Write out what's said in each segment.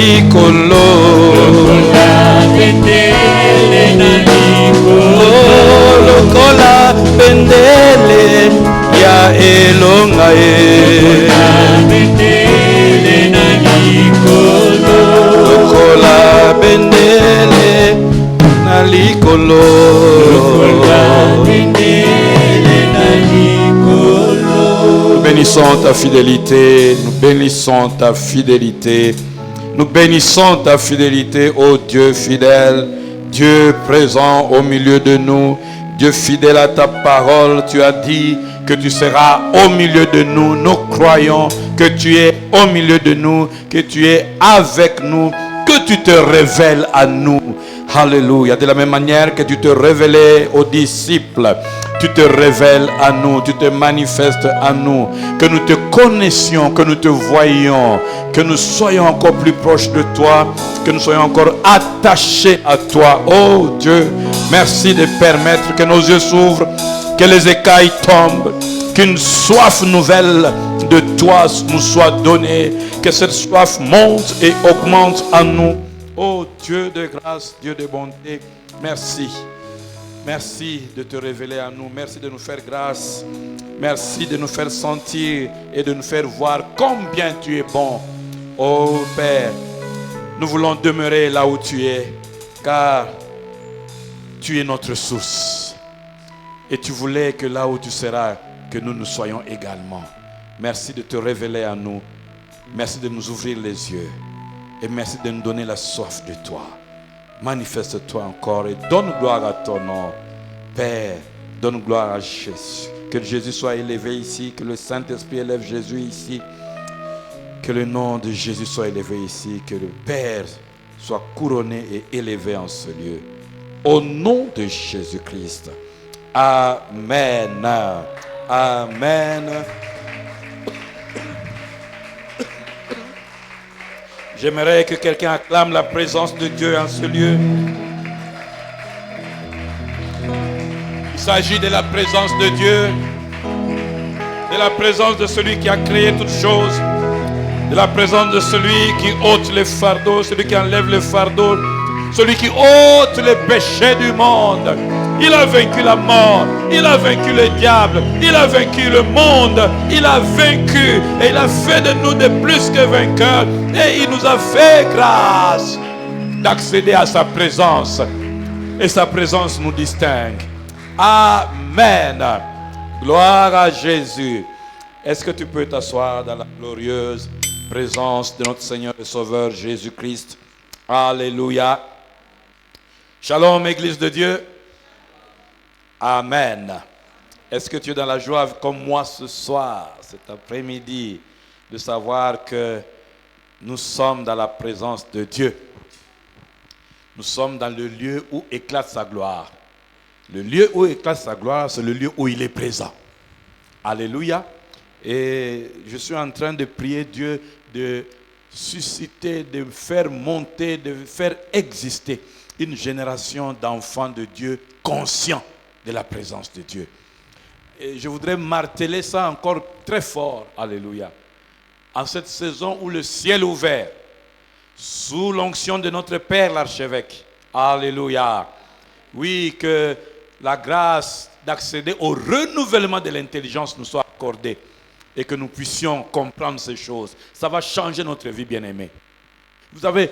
likolo. Lokola bendele ya elonga e. Lokola bendele na likolo. Nous bénissons ta fidélité, nous bénissons ta fidélité, nous bénissons ta fidélité, ô Dieu fidèle, Dieu présent au milieu de nous, Dieu fidèle à ta parole. Tu as dit que tu seras au milieu de nous. Nous croyons que tu es au milieu de nous, que tu es avec nous, que tu te révèles à nous. Alléluia. De la même manière que tu te révélais aux disciples, tu te révèles à nous, tu te manifestes à nous, que nous te connaissions, que nous te voyions, que nous soyons encore plus proches de toi, que nous soyons encore attachés à toi. Oh Dieu, merci de permettre que nos yeux s'ouvrent, que les écailles tombent, qu'une soif nouvelle de toi nous soit donnée, que cette soif monte et augmente en nous. Oh Dieu de grâce, Dieu de bonté, merci. Merci de te révéler à nous. Merci de nous faire grâce. Merci de nous faire sentir et de nous faire voir combien tu es bon. Oh Père, nous voulons demeurer là où tu es, car tu es notre source. Et tu voulais que là où tu seras, que nous nous soyons également. Merci de te révéler à nous. Merci de nous ouvrir les yeux. Et merci de nous donner la soif de toi. Manifeste-toi encore et donne gloire à ton nom. Père, donne gloire à Jésus. Que Jésus soit élevé ici, que le Saint-Esprit élève Jésus ici. Que le nom de Jésus soit élevé ici, que le Père soit couronné et élevé en ce lieu. Au nom de Jésus-Christ. Amen. Amen. J'aimerais que quelqu'un acclame la présence de Dieu en ce lieu. Il s'agit de la présence de Dieu, de la présence de celui qui a créé toutes choses, de la présence de celui qui ôte les fardeaux, celui qui enlève les fardeaux, celui qui ôte les péchés du monde. Il a vaincu la mort, il a vaincu le diable, il a vaincu le monde, il a vaincu et il a fait de nous des plus que vainqueurs. Et il nous a fait grâce d'accéder à sa présence. Et sa présence nous distingue. Amen. Gloire à Jésus. Est-ce que tu peux t'asseoir dans la glorieuse présence de notre Seigneur et Sauveur Jésus-Christ? Alléluia. Shalom, Église de Dieu. Amen. Est-ce que tu es dans la joie comme moi ce soir, cet après-midi, de savoir que nous sommes dans la présence de Dieu? Nous sommes dans le lieu où éclate sa gloire. Le lieu où éclate sa gloire, c'est le lieu où il est présent. Alléluia. Et je suis en train de prier Dieu de susciter, de faire monter, de faire exister une génération d'enfants de Dieu conscients de la présence de Dieu. Et je voudrais marteler ça encore très fort. Alléluia. En cette saison où le ciel est ouvert, sous l'onction de notre Père l'archevêque. Alléluia. Oui, que la grâce d'accéder au renouvellement de l'intelligence nous soit accordée et que nous puissions comprendre ces choses. Ça va changer notre vie, bien-aimés. Vous savez,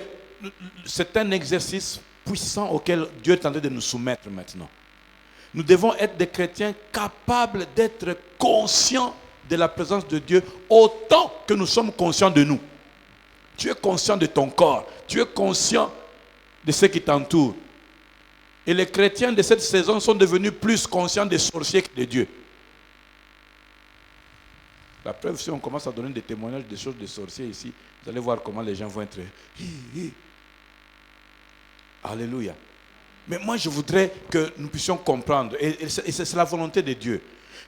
c'est un exercice puissant auquel Dieu est en train de nous soumettre maintenant. Nous devons être des chrétiens capables d'être conscients de la présence de Dieu autant que nous sommes conscients de nous. Tu es conscient de ton corps, tu es conscient de ce qui t'entoure. Et les chrétiens de cette saison sont devenus plus conscients des sorciers que de Dieu. La preuve, si on commence à donner des témoignages des choses des sorciers ici, vous allez voir comment les gens vont être... Alléluia. Mais moi, je voudrais que nous puissions comprendre, et c'est la volonté de Dieu,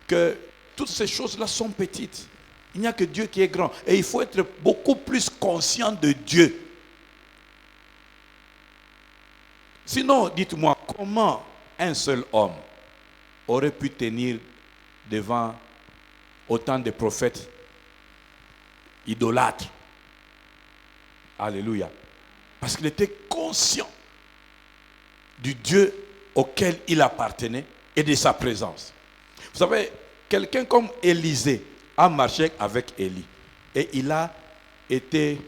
que toutes ces choses-là sont petites. Il n'y a que Dieu qui est grand. Et il faut être beaucoup plus conscient de Dieu. Sinon, dites-moi, comment un seul homme aurait pu tenir devant autant de prophètes idolâtres? Alléluia. Parce qu'il était conscient du Dieu auquel il appartenait et de sa présence. Vous savez, quelqu'un comme Élisée a marché avec Élie et il a été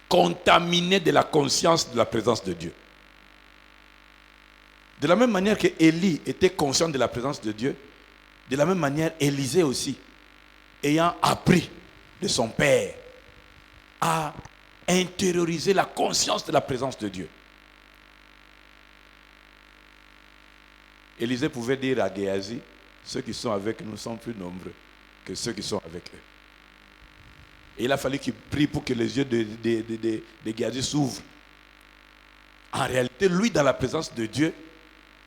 contaminé de la conscience de la présence de Dieu. De la même manière que Élie était conscient de la présence de Dieu, de la même manière Élisée aussi, ayant appris de son père, a intériorisé la conscience de la présence de Dieu. Élisée pouvait dire à Géasi, ceux qui sont avec nous sont plus nombreux que ceux qui sont avec eux. Et il a fallu qu'il prie pour que les yeux de Géasi s'ouvrent. En réalité, lui, dans la présence de Dieu,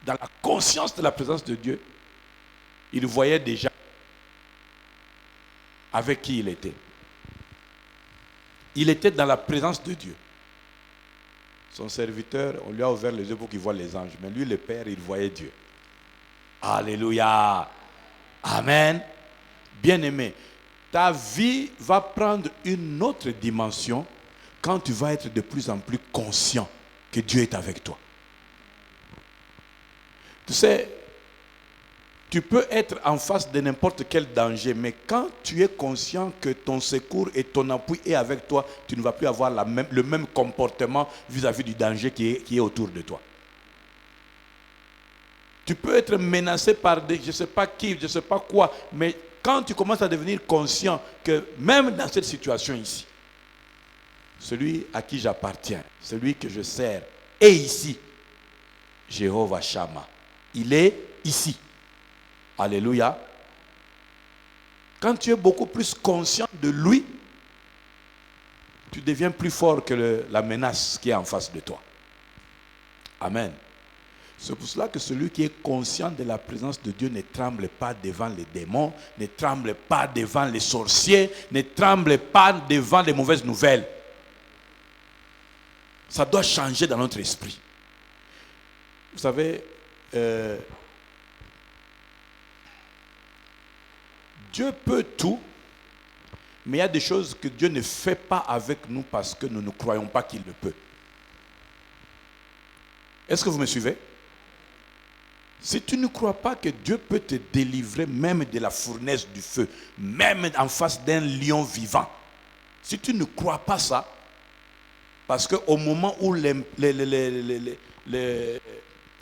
dans la conscience de la présence de Dieu, il voyait déjà avec qui il était. Il était dans la présence de Dieu. Son serviteur, on lui a ouvert les yeux pour qu'il voie les anges. Mais lui, le Père, il voyait Dieu. Alléluia. Amen. Bien-aimé, ta vie va prendre une autre dimension quand tu vas être de plus en plus conscient que Dieu est avec toi. Tu sais, tu peux être en face de n'importe quel danger, mais quand tu es conscient que ton secours et ton appui est avec toi, tu ne vas plus avoir le même comportement vis-à-vis du danger qui est autour de toi. Tu peux être menacé par je ne sais pas qui, je ne sais pas quoi, mais quand tu commences à devenir conscient que même dans cette situation ici, celui à qui j'appartiens, celui que je sers, est ici. Jéhovah Shammah. Il est ici. Alléluia. Quand tu es beaucoup plus conscient de lui, tu deviens plus fort que la menace qui est en face de toi. Amen. C'est pour cela que celui qui est conscient de la présence de Dieu ne tremble pas devant les démons, ne tremble pas devant les sorciers, ne tremble pas devant les mauvaises nouvelles. Ça doit changer dans notre esprit. Vous savez, Dieu peut tout, mais il y a des choses que Dieu ne fait pas avec nous parce que nous ne croyons pas qu'il le peut. Est-ce que vous me suivez? Si tu ne crois pas que Dieu peut te délivrer même de la fournaise du feu, même en face d'un lion vivant, si tu ne crois pas ça, parce qu'au moment où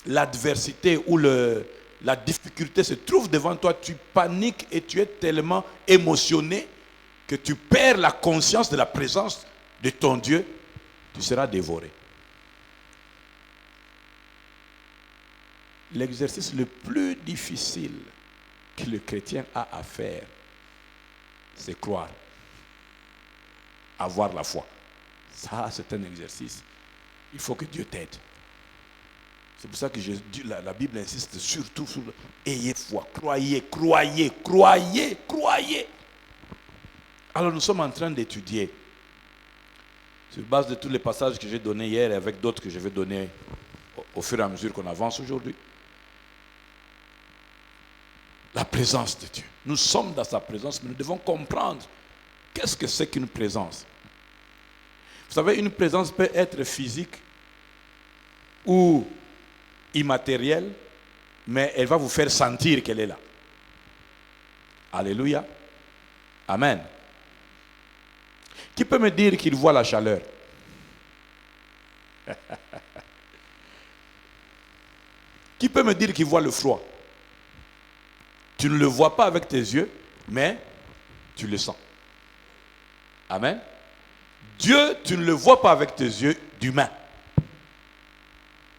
l'adversité ou la difficulté se trouve devant toi, tu paniques et tu es tellement émotionné que tu perds la conscience de la présence de ton Dieu, tu seras dévoré. L'exercice le plus difficile que le chrétien a à faire, c'est croire, avoir la foi. Ça, c'est un exercice. Il faut que Dieu t'aide. C'est pour ça que la Bible insiste surtout sur ayez foi, croyez, croyez, croyez, croyez. Alors nous sommes en train d'étudier, sur base de tous les passages que j'ai donnés hier et avec d'autres que je vais donner au fur et à mesure qu'on avance aujourd'hui, la présence de Dieu. Nous sommes dans sa présence, mais nous devons comprendre qu'est-ce que c'est qu'une présence. Vous savez, une présence peut être physique ou immatérielle, mais elle va vous faire sentir qu'elle est là. Alléluia. Amen. Qui peut me dire qu'il voit la chaleur? Qui peut me dire qu'il voit le froid? Tu ne le vois pas avec tes yeux, mais tu le sens. Amen. Dieu, tu ne le vois pas avec tes yeux d'humain.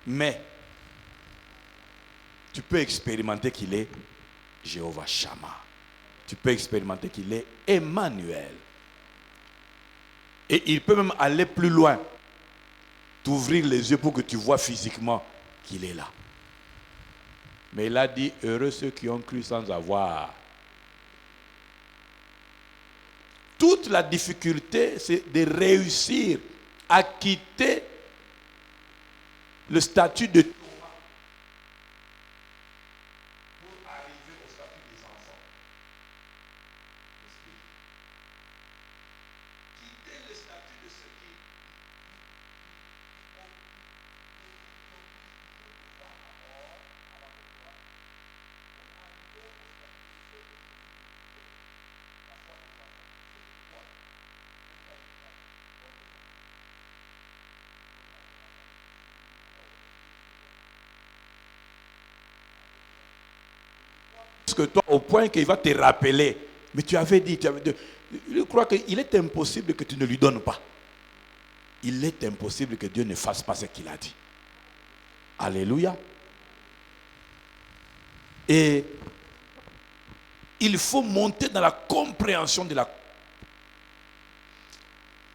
Mais tu peux expérimenter qu'il est Jéhovah Shammah. Tu peux expérimenter qu'il est Emmanuel. Et il peut même aller plus loin. T'ouvrir les yeux pour que tu vois physiquement qu'il est là. Mais il a dit, heureux ceux qui ont cru sans avoir. Toute la difficulté, c'est de réussir à quitter le statut de pour arriver au statut des enfants. Quitter le statut de ce qui que toi au point qu'il va te rappeler. Mais tu avais dit, je crois qu'il est impossible que tu ne lui donnes pas. Il est impossible que Dieu ne fasse pas ce qu'il a dit. Alléluia. Et il faut monter dans la compréhension de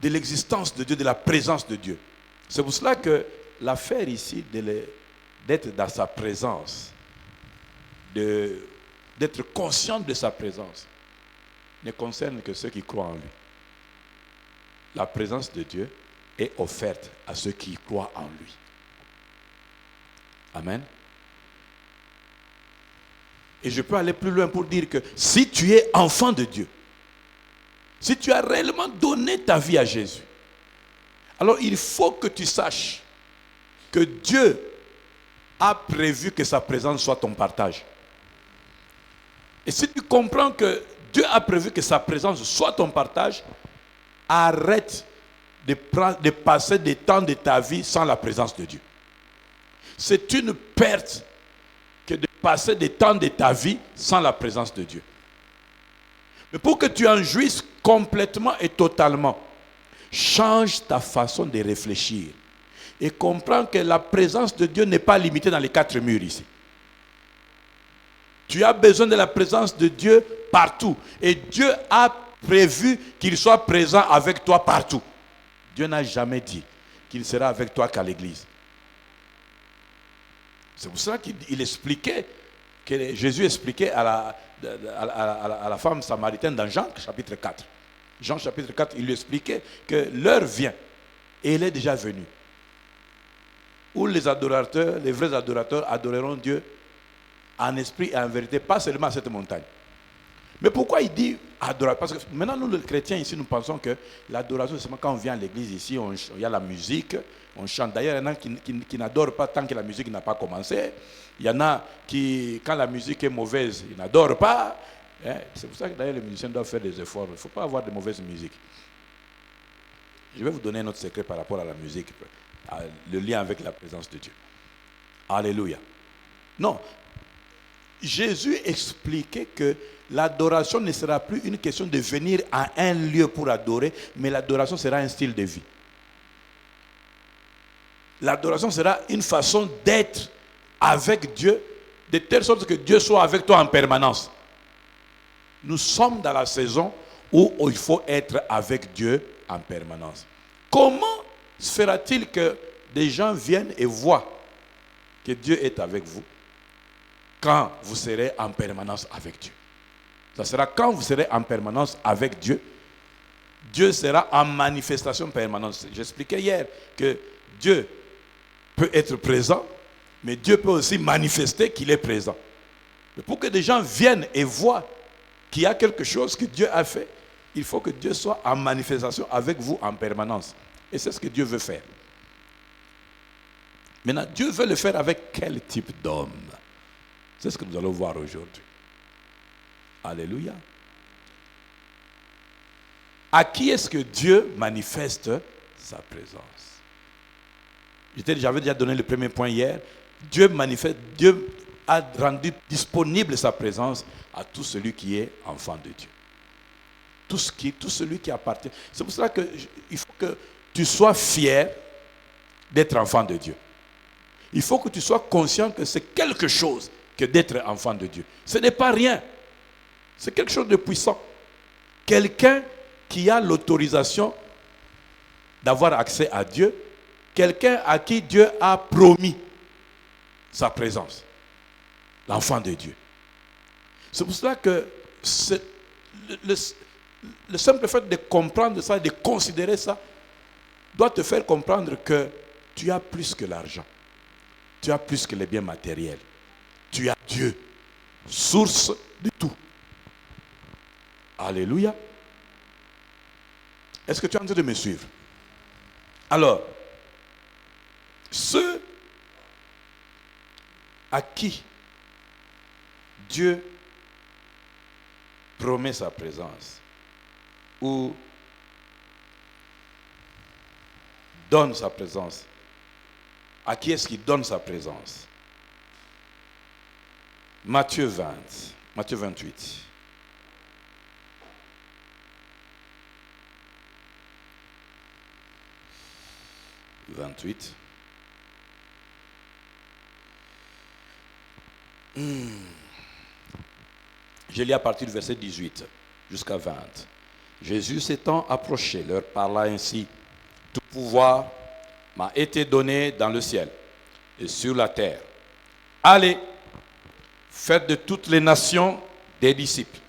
l'existence de Dieu, de la présence de Dieu. C'est pour cela que l'affaire ici d'être dans sa présence, d'être conscient de sa présence, ne concerne que ceux qui croient en lui. La présence de Dieu est offerte à ceux qui croient en lui. Amen. Et je peux aller plus loin pour dire que si tu es enfant de Dieu, si tu as réellement donné ta vie à Jésus, alors il faut que tu saches que Dieu a prévu que sa présence soit ton partage. Et si tu comprends que Dieu a prévu que sa présence soit ton partage, arrête de passer des temps de ta vie sans la présence de Dieu. C'est une perte que de passer des temps de ta vie sans la présence de Dieu. Mais pour que tu en jouisses complètement et totalement, change ta façon de réfléchir et comprends que la présence de Dieu n'est pas limitée dans les 4 murs ici. Tu as besoin de la présence de Dieu partout. Et Dieu a prévu qu'il soit présent avec toi partout. Dieu n'a jamais dit qu'il sera avec toi qu'à l'église. C'est pour ça qu'il expliquait, que Jésus expliquait à la femme samaritaine dans Jean chapitre 4. Jean chapitre 4, il lui expliquait que l'heure vient, et elle est déjà venue, où les adorateurs, les vrais adorateurs adoreront Dieu en esprit et en vérité, pas seulement à cette montagne. Mais pourquoi il dit adoration? Parce que maintenant, nous, les chrétiens, ici, nous pensons que l'adoration, c'est seulement quand on vient à l'église, ici, il y a la musique, on chante. D'ailleurs, il y en a qui n'adorent pas tant que la musique n'a pas commencé. Il y en a qui, quand la musique est mauvaise, ils n'adorent pas. C'est pour ça que d'ailleurs, les musiciens doivent faire des efforts. Il ne faut pas avoir de mauvaise musique. Je vais vous donner un autre secret par rapport à la musique, le lien avec la présence de Dieu. Alléluia. Non. Jésus expliquait que l'adoration ne sera plus une question de venir à un lieu pour adorer, mais l'adoration sera un style de vie. L'adoration sera une façon d'être avec Dieu, de telle sorte que Dieu soit avec toi en permanence. Nous sommes dans la saison où il faut être avec Dieu en permanence. Comment se fera-t-il que des gens viennent et voient que Dieu est avec vous quand vous serez en permanence avec Dieu? Ça sera quand vous serez en permanence avec Dieu. Dieu sera en manifestation permanente. J'expliquais hier que Dieu peut être présent, mais Dieu peut aussi manifester qu'il est présent. Mais pour que des gens viennent et voient qu'il y a quelque chose que Dieu a fait, il faut que Dieu soit en manifestation avec vous en permanence. Et c'est ce que Dieu veut faire. Maintenant, Dieu veut le faire avec quel type d'homme? C'est ce que nous allons voir aujourd'hui. Alléluia. À qui est-ce que Dieu manifeste sa présence? J'avais déjà donné le premier point hier. Dieu a rendu disponible sa présence à tout celui qui est enfant de Dieu. Tout celui qui appartient. C'est pour cela qu'il faut que tu sois fier d'être enfant de Dieu. Il faut que tu sois conscient que c'est quelque chose que d'être enfant de Dieu. Ce n'est pas rien. C'est quelque chose de puissant. Quelqu'un qui a l'autorisation d'avoir accès à Dieu, quelqu'un à qui Dieu a promis sa présence, l'enfant de Dieu. C'est pour cela que le simple fait de comprendre ça, de considérer ça, doit te faire comprendre que tu as plus que l'argent, tu as plus que les biens matériels, tu as Dieu, source de tout. Alléluia. Est-ce que tu es en train de me suivre? Alors, ceux à qui Dieu promet sa présence ou donne sa présence, à qui est-ce qu'il donne sa présence? Matthieu 20, Matthieu 28. Je lis à partir du verset 18 jusqu'à 20. Jésus s'étant approché, leur parla ainsi: tout pouvoir m'a été donné dans le ciel et sur la terre. Allez, faites de toutes les nations des disciples,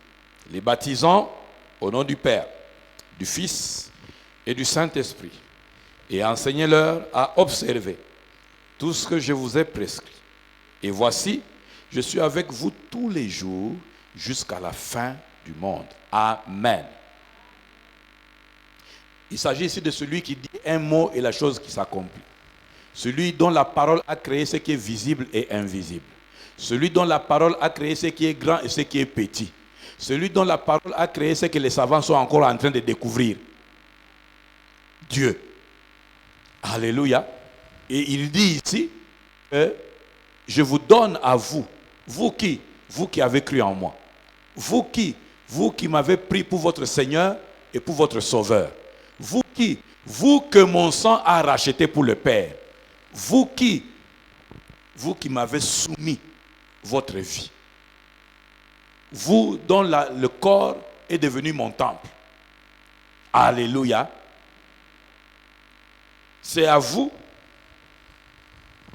les baptisant au nom du Père, du Fils et du Saint-Esprit, et enseignez-leur à observer tout ce que je vous ai prescrit. Et voici, je suis avec vous tous les jours jusqu'à la fin du monde. Amen. Il s'agit ici de celui qui dit un mot et la chose qui s'accomplit. Celui dont la parole a créé ce qui est visible et invisible. Celui dont la parole a créé ce qui est grand et ce qui est petit. Celui dont la parole a créé ce que les savants sont encore en train de découvrir. Dieu. Alléluia. Et il dit ici, je vous donne à vous. Vous qui avez cru en moi. Vous qui m'avez pris pour votre Seigneur et pour votre Sauveur. Vous que mon sang a racheté pour le Père. Vous qui m'avez soumis votre vie. Vous dont le corps est devenu mon temple. Alléluia. C'est à vous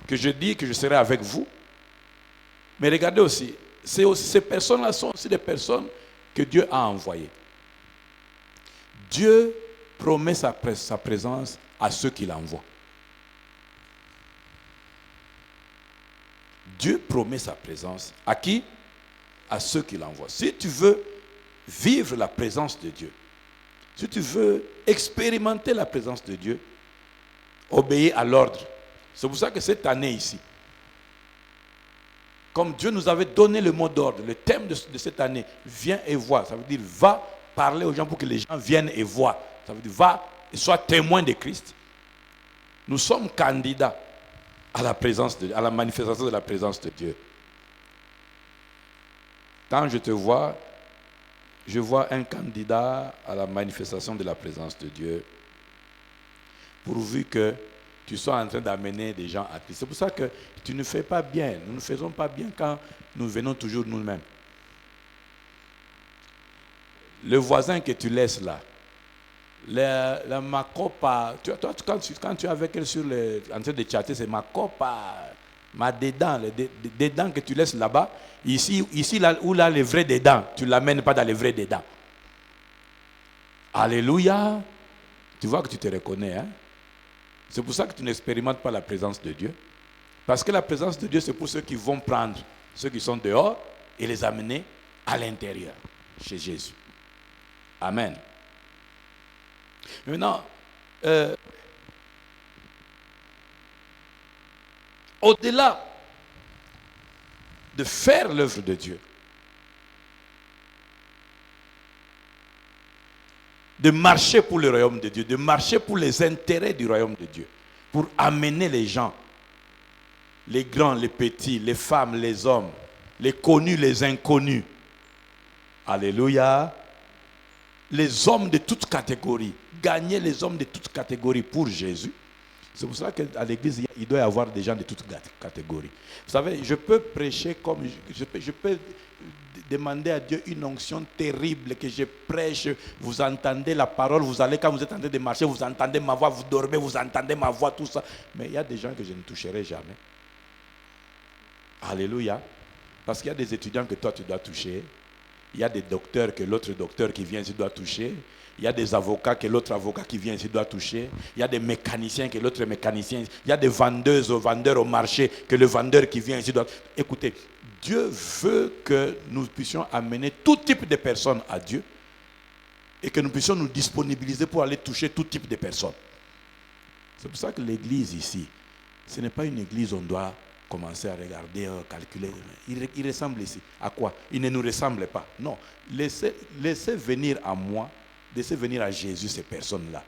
que je dis que je serai avec vous. Mais regardez aussi, ces personnes-là sont aussi des personnes que Dieu a envoyées. Dieu promet sa présence à ceux qu'il envoie. Dieu promet sa présence à qui? À ceux qu'il envoie. Si tu veux vivre la présence de Dieu, si tu veux expérimenter la présence de Dieu, obéis à l'ordre. C'est pour ça que cette année ici, comme Dieu nous avait donné le mot d'ordre, le thème de cette année, viens et vois. Ça veut dire, va parler aux gens pour que les gens viennent et voient. Ça veut dire, va et sois témoin de Christ. Nous sommes candidats à la manifestation de la présence de Dieu. Quand je te vois, je vois un candidat à la manifestation de la présence de Dieu, pourvu que tu sois en train d'amener des gens à Christ. C'est pour ça que tu ne fais pas bien. Nous ne faisons pas bien quand nous venons toujours nous-mêmes. Le voisin que tu laisses là, la macopa, quand tu es avec elle en train de chatter, c'est macopa, ma dédans, les dents que tu laisses là-bas, ici là, où là les vrais dédans, tu ne l'amènes pas dans les vrais dédans. Alléluia. Tu vois que tu te reconnais, hein? C'est pour ça que tu n'expérimentes pas la présence de Dieu. Parce que la présence de Dieu, c'est pour ceux qui vont prendre ceux qui sont dehors et les amener à l'intérieur, chez Jésus. Amen. Maintenant, au-delà de faire l'œuvre de Dieu, de marcher pour le royaume de Dieu, de marcher pour les intérêts du royaume de Dieu, pour amener les gens, les grands, les petits, les femmes, les hommes, les connus, les inconnus. Alléluia. Les hommes de toutes catégories, gagner les hommes de toutes catégories pour Jésus. C'est pour ça qu'à l'église, il doit y avoir des gens de toutes catégories. Vous savez, je peux prêcher comme je peux demander à Dieu une onction terrible, que je prêche, vous entendez la parole, vous allez, quand vous êtes en train de marcher, vous entendez ma voix, vous dormez, vous entendez ma voix, tout ça. Mais il y a des gens que je ne toucherai jamais. Alléluia. Parce qu'il y a des étudiants que toi tu dois toucher. Il y a des docteurs que l'autre docteur qui vient ici doit toucher. Il y a des avocats que l'autre avocat qui vient ici doit toucher. Il y a des mécaniciens que l'autre mécanicien. Il y a des vendeuses ou vendeurs au marché que le vendeur qui vient ici doit... Écoutez, Dieu veut que nous puissions amener tout type de personnes à Dieu et que nous puissions nous disponibiliser pour aller toucher tout type de personnes. C'est pour ça que l'église ici, ce n'est pas une église où on doit commencer à regarder, calculer. Il ressemble ici. À quoi? Il ne nous ressemble pas. Non. Laissez venir à moi, laissez venir à Jésus ces personnes-là.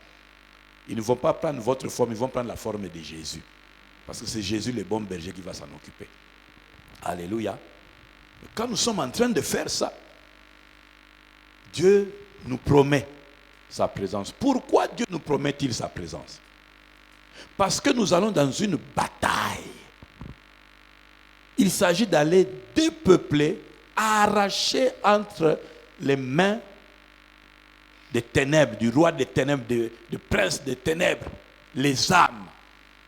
Ils ne vont pas prendre votre forme, ils vont prendre la forme de Jésus. Parce que c'est Jésus le bon berger qui va s'en occuper. Alléluia. Quand nous sommes en train de faire ça, Dieu nous promet sa présence. Pourquoi Dieu nous promet-il sa présence? Parce que nous allons dans une bataille. Il s'agit d'aller dépeupler, arracher entre les mains des ténèbres, du roi des ténèbres, du prince des ténèbres, les âmes,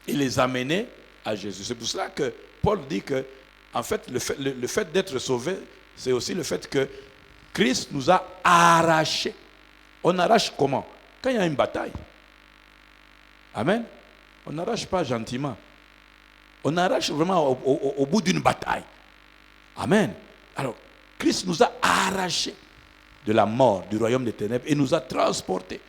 et les amener à Jésus. C'est pour cela que Paul dit que, en fait, le fait d'être sauvé, c'est aussi le fait que Christ nous a arrachés. On arrache comment? Quand il y a une bataille. Amen. On n'arrache pas gentiment. On arrache vraiment au bout d'une bataille. Amen. Alors, Christ nous a arrachés de la mort, du royaume des ténèbres, et nous a transportés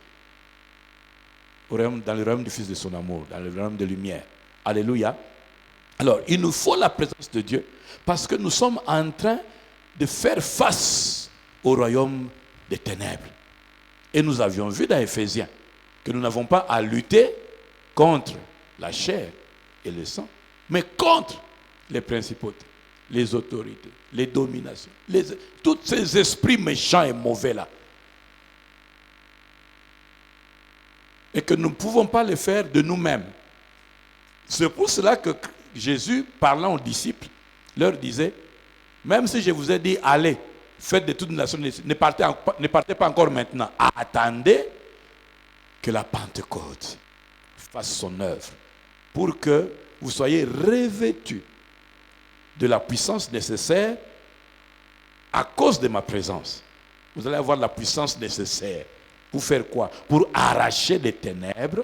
dans le royaume du Fils de son amour, dans le royaume de lumière. Alléluia. Alors, il nous faut la présence de Dieu, parce que nous sommes en train de faire face au royaume des ténèbres. Et nous avions vu dans Éphésiens que nous n'avons pas à lutter contre la chair et le sang, mais contre les principautés, les autorités, les dominations, tous ces esprits méchants et mauvais là. Et que nous ne pouvons pas les faire de nous-mêmes. C'est pour cela que Jésus, parlant aux disciples, leur disait, même si je vous ai dit, allez, faites de toutes les nations, ne partez pas encore maintenant. Attendez que la Pentecôte fasse son œuvre pour que vous soyez revêtus de la puissance nécessaire à cause de ma présence. Vous allez avoir la puissance nécessaire. Pour faire quoi? Pour arracher des ténèbres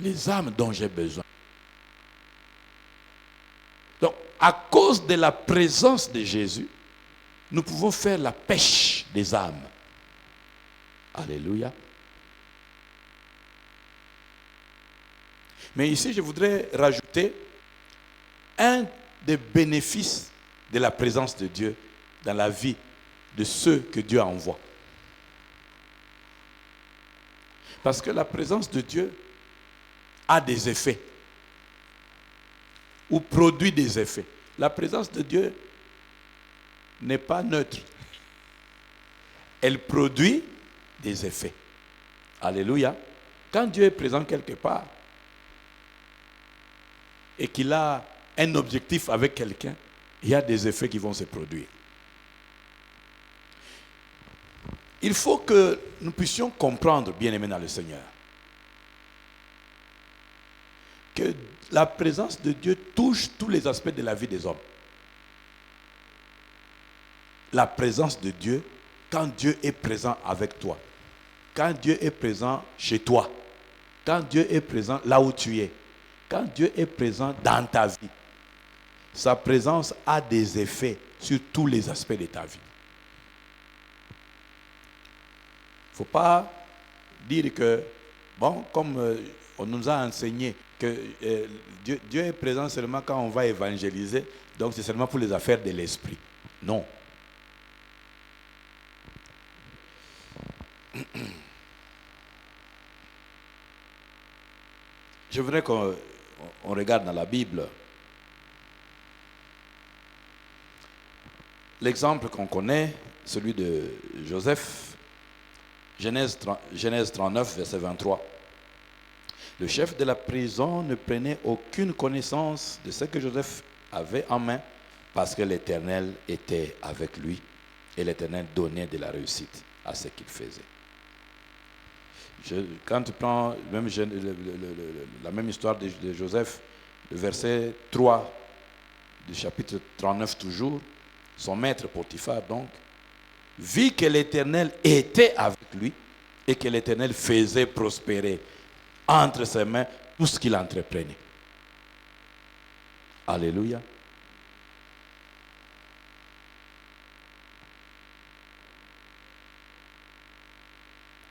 les âmes dont j'ai besoin. Donc, à cause de la présence de Jésus, nous pouvons faire la pêche des âmes. Alléluia. Mais ici, je voudrais rajouter un des bénéfices de la présence de Dieu dans la vie de ceux que Dieu envoie. Parce que la présence de Dieu a des effets ou produit des effets. La présence de Dieu n'est pas neutre. Elle produit des effets. Alléluia. Quand Dieu est présent quelque part et qu'il a un objectif avec quelqu'un, il y a des effets qui vont se produire. Il faut que nous puissions comprendre, bien-aimés dans le Seigneur, que la présence de Dieu touche tous les aspects de la vie des hommes. La présence de Dieu, quand Dieu est présent avec toi, quand Dieu est présent chez toi, quand Dieu est présent là où tu es, quand Dieu est présent dans ta vie, sa présence a des effets sur tous les aspects de ta vie. Il ne faut pas dire que, bon, comme on nous a enseigné que Dieu est présent seulement quand on va évangéliser, donc c'est seulement pour les affaires de l'esprit. Non. Je voudrais qu'on regarde dans la Bible l'exemple qu'on connaît, celui de Joseph. Genèse 39, verset 23. Le chef de la prison ne prenait aucune connaissance de ce que Joseph avait en main parce que l'Éternel était avec lui et l'Éternel donnait de la réussite à ce qu'il faisait. Quand tu prends même la même histoire de Joseph, le verset 3 du chapitre 39 toujours, son maître Potiphar donc, vit que l'Éternel était avec lui et que l'Éternel faisait prospérer entre ses mains tout ce qu'il entreprenait. Alléluia.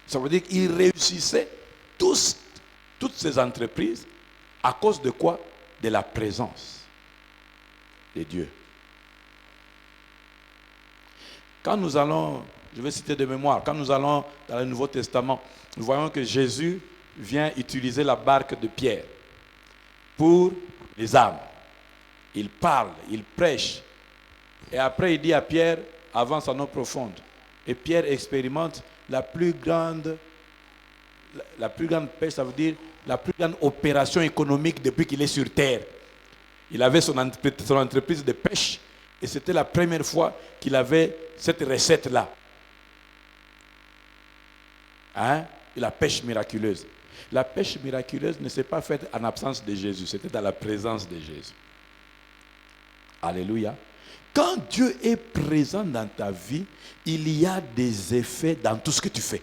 Ça veut dire qu'il réussissait toutes ses entreprises à cause de quoi? De la présence de Dieu. Quand nous allons, je vais citer de mémoire, quand nous allons dans le Nouveau Testament, nous voyons que Jésus vient utiliser la barque de Pierre pour les âmes. il parle, il prêche. Et après, il dit à Pierre, avance en eau profonde. Et Pierre expérimente la plus grande pêche, ça veut dire la plus grande opération économique depuis qu'il est sur terre. Il avait son entreprise de pêche et c'était la première fois qu'il avait cette recette-là. Hein? La pêche miraculeuse. La pêche miraculeuse ne s'est pas faite en absence de Jésus, c'était dans la présence de Jésus. Alléluia. Quand Dieu est présent dans ta vie, il y a des effets dans tout ce que tu fais.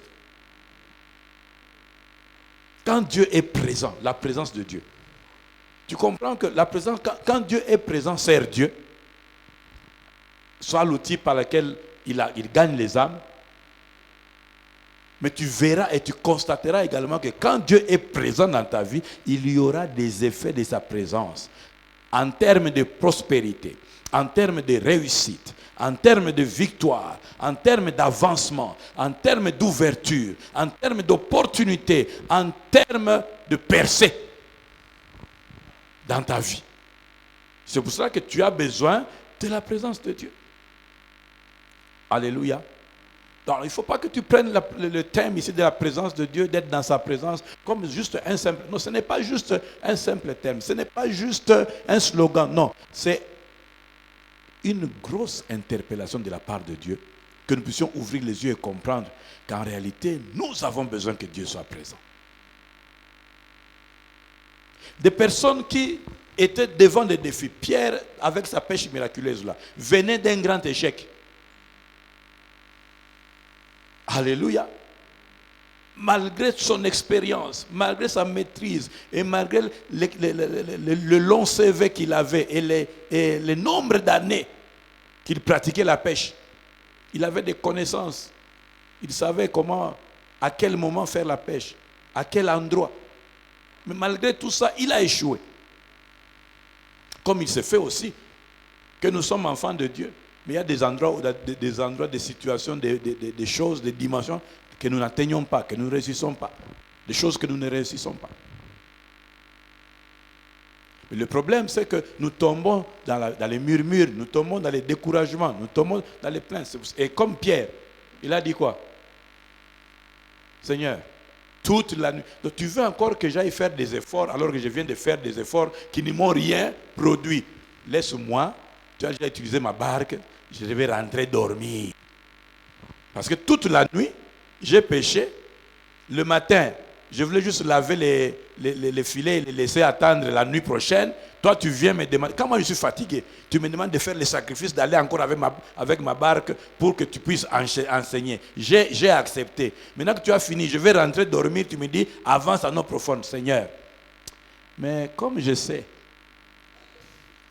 Quand Dieu est présent, la présence de Dieu. Tu comprends que la présence, quand Dieu est présent, sert Dieu, soit l'outil par lequel il gagne les âmes, mais tu verras et tu constateras également que quand Dieu est présent dans ta vie, il y aura des effets de sa présence en termes de prospérité, en termes de réussite, en termes de victoire, en termes d'avancement, en termes d'ouverture, en termes d'opportunité, en termes de percée dans ta vie. C'est pour cela que tu as besoin de la présence de Dieu. Alléluia. Donc, il ne faut pas que tu prennes le thème ici de la présence de Dieu, d'être dans sa présence, comme juste un simple... Non, ce n'est pas juste un simple thème, ce n'est pas juste un slogan, non. C'est une grosse interpellation de la part de Dieu, que nous puissions ouvrir les yeux et comprendre qu'en réalité, nous avons besoin que Dieu soit présent. Des personnes qui étaient devant des défis. Pierre, avec sa pêche miraculeuse là, venait d'un grand échec. Alléluia. Malgré son expérience, malgré sa maîtrise et malgré le long CV qu'il avait et le nombre d'années qu'il pratiquait la pêche, il avait des connaissances. Il savait comment, à quel moment faire la pêche, à quel endroit. Mais malgré tout ça, il a échoué. Comme il se fait aussi que nous sommes enfants de Dieu. Mais il y a des endroits, des situations, des choses, des dimensions que nous n'atteignons pas, que nous ne réussissons pas. Des choses que nous ne réussissons pas. Mais le problème, c'est que nous tombons dans les murmures, nous tombons dans les découragements, nous tombons dans les plaintes. Et comme Pierre, il a dit quoi? Seigneur, toute la nuit. Donc tu veux encore que j'aille faire des efforts alors que je viens de faire des efforts qui ne m'ont rien produit. Laisse-moi, tu as déjà utilisé ma barque, je vais rentrer dormir. Parce que toute la nuit, j'ai pêché. Le matin, je voulais juste laver les filets et les laisser attendre la nuit prochaine. Toi, tu viens me demander, quand moi je suis fatigué, tu me demandes de faire le sacrifice, d'aller encore avec ma barque pour que tu puisses enseigner. J'ai accepté. Maintenant que tu as fini, je vais rentrer dormir, tu me dis, avance en eau profonde, Seigneur. Mais comme je sais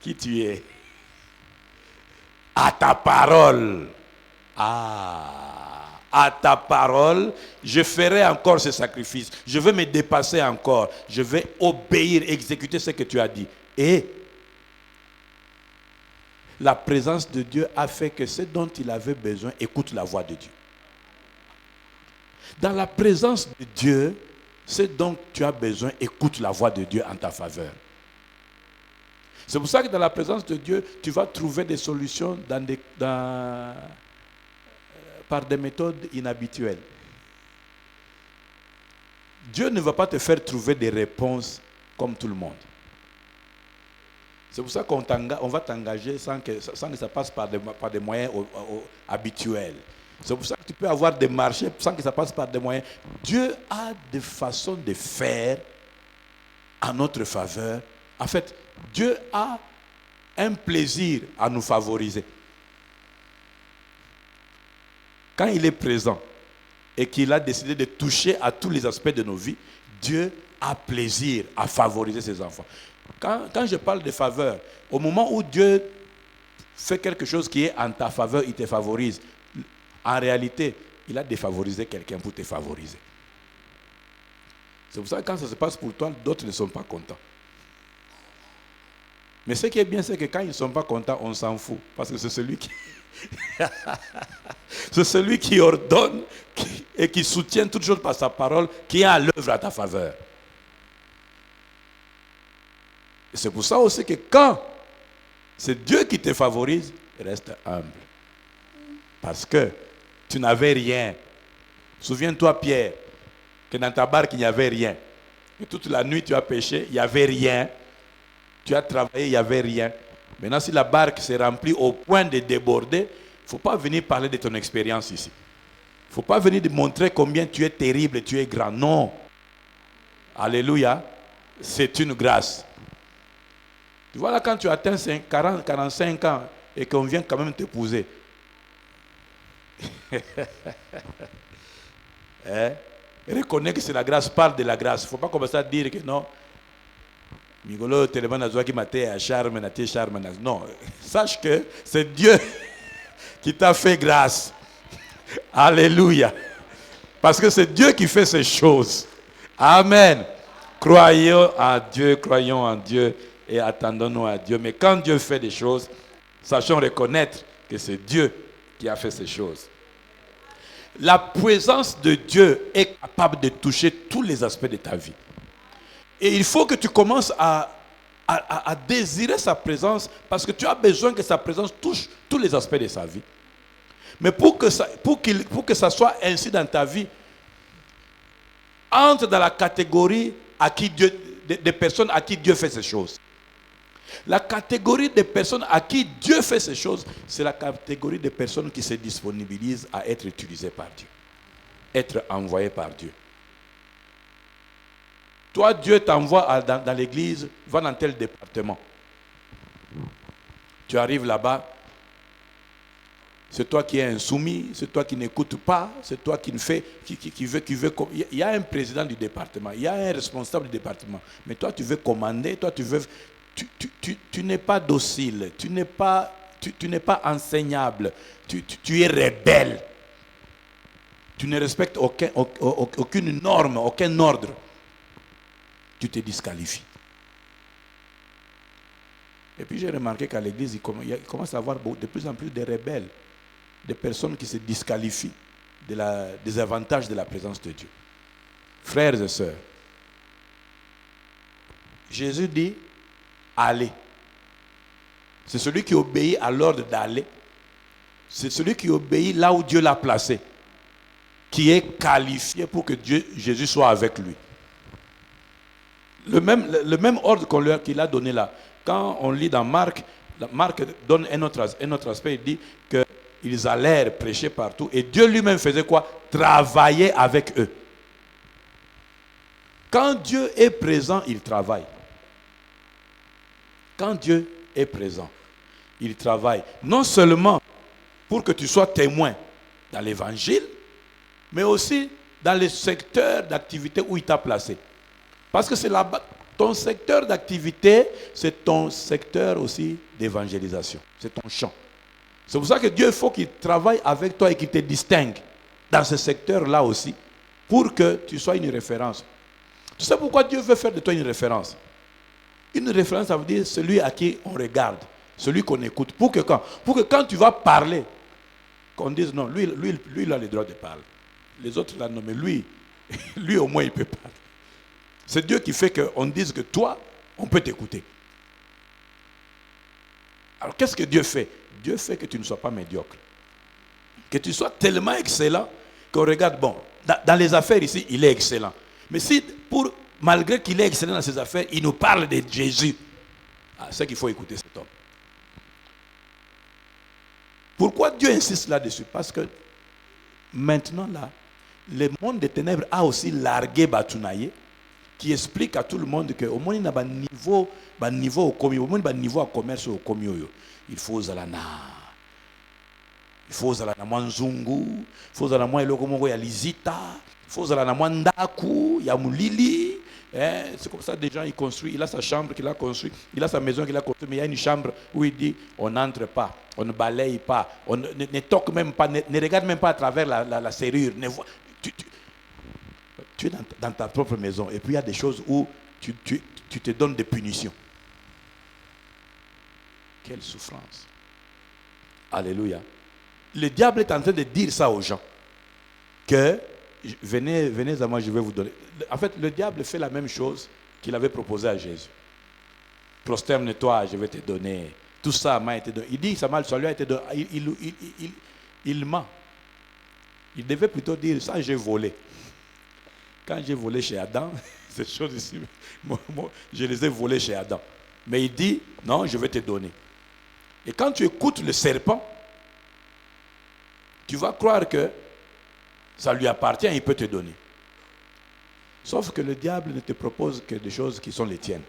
qui tu es, à ta parole, à ta parole, je ferai encore ce sacrifice. Je vais me dépasser encore. Je vais obéir, exécuter ce que tu as dit. Et la présence de Dieu a fait que ce dont il avait besoin écoute la voix de Dieu. Dans la présence de Dieu, ce dont tu as besoin écoute la voix de Dieu en ta faveur. C'est pour ça que dans la présence de Dieu, tu vas trouver des solutions par des méthodes inhabituelles. Dieu ne va pas te faire trouver des réponses comme tout le monde. C'est pour ça qu'on va t'engager sans que ça passe par des moyens habituels. C'est pour ça que tu peux avoir des marchés sans que ça passe par des moyens. Dieu a des façons de faire en notre faveur. En fait, Dieu a un plaisir à nous favoriser. Quand il est présent et qu'il a décidé de toucher à tous les aspects de nos vies, Dieu a plaisir à favoriser ses enfants. Quand je parle de faveur, au moment où Dieu fait quelque chose qui est en ta faveur, il te favorise. En réalité, il a défavorisé quelqu'un pour te favoriser. C'est pour ça que quand ça se passe pour toi, d'autres ne sont pas contents. Mais ce qui est bien, c'est que quand ils ne sont pas contents, on s'en fout. Parce que c'est celui qui... c'est celui qui ordonne et qui soutient toutes choses par sa parole, qui est à l'œuvre à ta faveur. Et c'est pour ça aussi que quand c'est Dieu qui te favorise, reste humble. Parce que tu n'avais rien. Souviens-toi, Pierre, que dans ta barque, il n'y avait rien. Et toute la nuit, tu as pêché, il n'y avait rien. Tu as travaillé, il n'y avait rien. Maintenant, si la barque s'est remplie au point de déborder, il ne faut pas venir parler de ton expérience ici. Il ne faut pas venir te montrer combien tu es terrible et tu es grand. Non. Alléluia. C'est une grâce. Tu vois là, quand tu atteins 40, 45 ans et qu'on vient quand même t'épouser. Reconnais que c'est la grâce, parle de la grâce. Il ne faut pas commencer à dire que non. Migolo, tellement n'a qui m'a à charme, n'a charme. Non, sache que c'est Dieu qui t'a fait grâce. Alléluia. Parce que c'est Dieu qui fait ces choses. Amen. Croyons en Dieu et attendons-nous à Dieu. Mais quand Dieu fait des choses, sachons reconnaître que c'est Dieu qui a fait ces choses. La présence de Dieu est capable de toucher tous les aspects de ta vie. Et il faut que tu commences à désirer sa présence parce que tu as besoin que sa présence touche tous les aspects de sa vie. Mais pour que ça soit ainsi dans ta vie, entre dans la catégorie des personnes à qui Dieu fait ces choses. La catégorie des personnes à qui Dieu fait ces choses, c'est la catégorie des personnes qui se disponibilisent à être utilisées par Dieu, être envoyées par Dieu. Toi, Dieu t'envoie dans l'église, va dans tel département. Tu arrives là-bas, c'est toi qui es insoumis, c'est toi qui n'écoutes pas, c'est toi qui ne fais, qui veut. Il y a un président du département, il y a un responsable du département, mais toi tu veux commander, toi tu veux, tu n'es pas docile, tu n'es pas enseignable, tu es rebelle, tu ne respectes aucune norme, aucun ordre, tu te disqualifies. Et puis j'ai remarqué qu'à l'église, il commence à y avoir de plus en plus de rebelles, des personnes qui se disqualifient des avantages de la présence de Dieu. Frères et sœurs, Jésus dit, allez. C'est celui qui obéit à l'ordre d'aller. C'est celui qui obéit là où Dieu l'a placé, qui est qualifié pour que Jésus soit avec lui. Le même ordre qu'il a donné là. Quand on lit dans Marc donne un autre aspect, il dit qu'ils allèrent prêcher partout et Dieu lui-même faisait quoi? Travailler avec eux. Quand Dieu est présent, il travaille. Quand Dieu est présent, il travaille. Non seulement pour que tu sois témoin dans l'évangile, mais aussi dans les secteurs d'activité où il t'a placé. Parce que c'est là-bas, ton secteur d'activité, c'est ton secteur aussi d'évangélisation. C'est ton champ. C'est pour ça que Dieu, il faut qu'il travaille avec toi et qu'il te distingue dans ce secteur-là aussi, pour que tu sois une référence. Tu sais pourquoi Dieu veut faire de toi une référence? Une référence, ça veut dire celui à qui on regarde, celui qu'on écoute. Pour que quand tu vas parler, qu'on dise non, lui il a le droit de parler. Les autres là, non, mais lui au moins il peut parler. C'est Dieu qui fait qu'on dise que toi, on peut t'écouter. Alors qu'est-ce que Dieu fait? Dieu fait que tu ne sois pas médiocre. Que tu sois tellement excellent qu'on regarde, bon, dans les affaires ici, il est excellent. Mais si, malgré qu'il est excellent dans ses affaires, il nous parle de Jésus, c'est qu'il faut écouter cet homme. Pourquoi Dieu insiste là-dessus? Parce que maintenant, là, le monde des ténèbres a aussi largué Batunaye, qui explique à tout le monde que au moins il y a un niveau au commis, au moins il y a un niveau à commerce au commis. Il faut zalana. Il faut zalana mwanzungu, il faut zalana mwa eloko moko ya lizita, il faut zalana mwa ndaku, ya mulili. C'est comme ça, des gens, il construit, il a sa chambre qu'il a construite, il a sa maison qu'il a construite, mais il y a une chambre où il dit, on n'entre pas, on ne balaye pas, on ne toque même pas, ne regarde même pas à travers la serrure. Tu es dans ta propre maison, et puis il y a des choses où tu te donnes des punitions. Quelle souffrance. Alléluia. Le diable est en train de dire ça aux gens, que venez à moi, je vais vous donner. En fait, le diable fait la même chose qu'il avait proposé à Jésus. Prosterne-toi, je vais te donner Tout ça m'a été donné. Il dit que ça lui a été donné. Il ment. Il devait plutôt dire ça, j'ai volé. Quand j'ai volé chez Adam, ces choses ici, moi, je les ai volées chez Adam. Mais il dit, non, je vais te donner. Et quand tu écoutes le serpent, tu vas croire que ça lui appartient et il peut te donner. Sauf que le diable ne te propose que des choses qui sont les tiennes.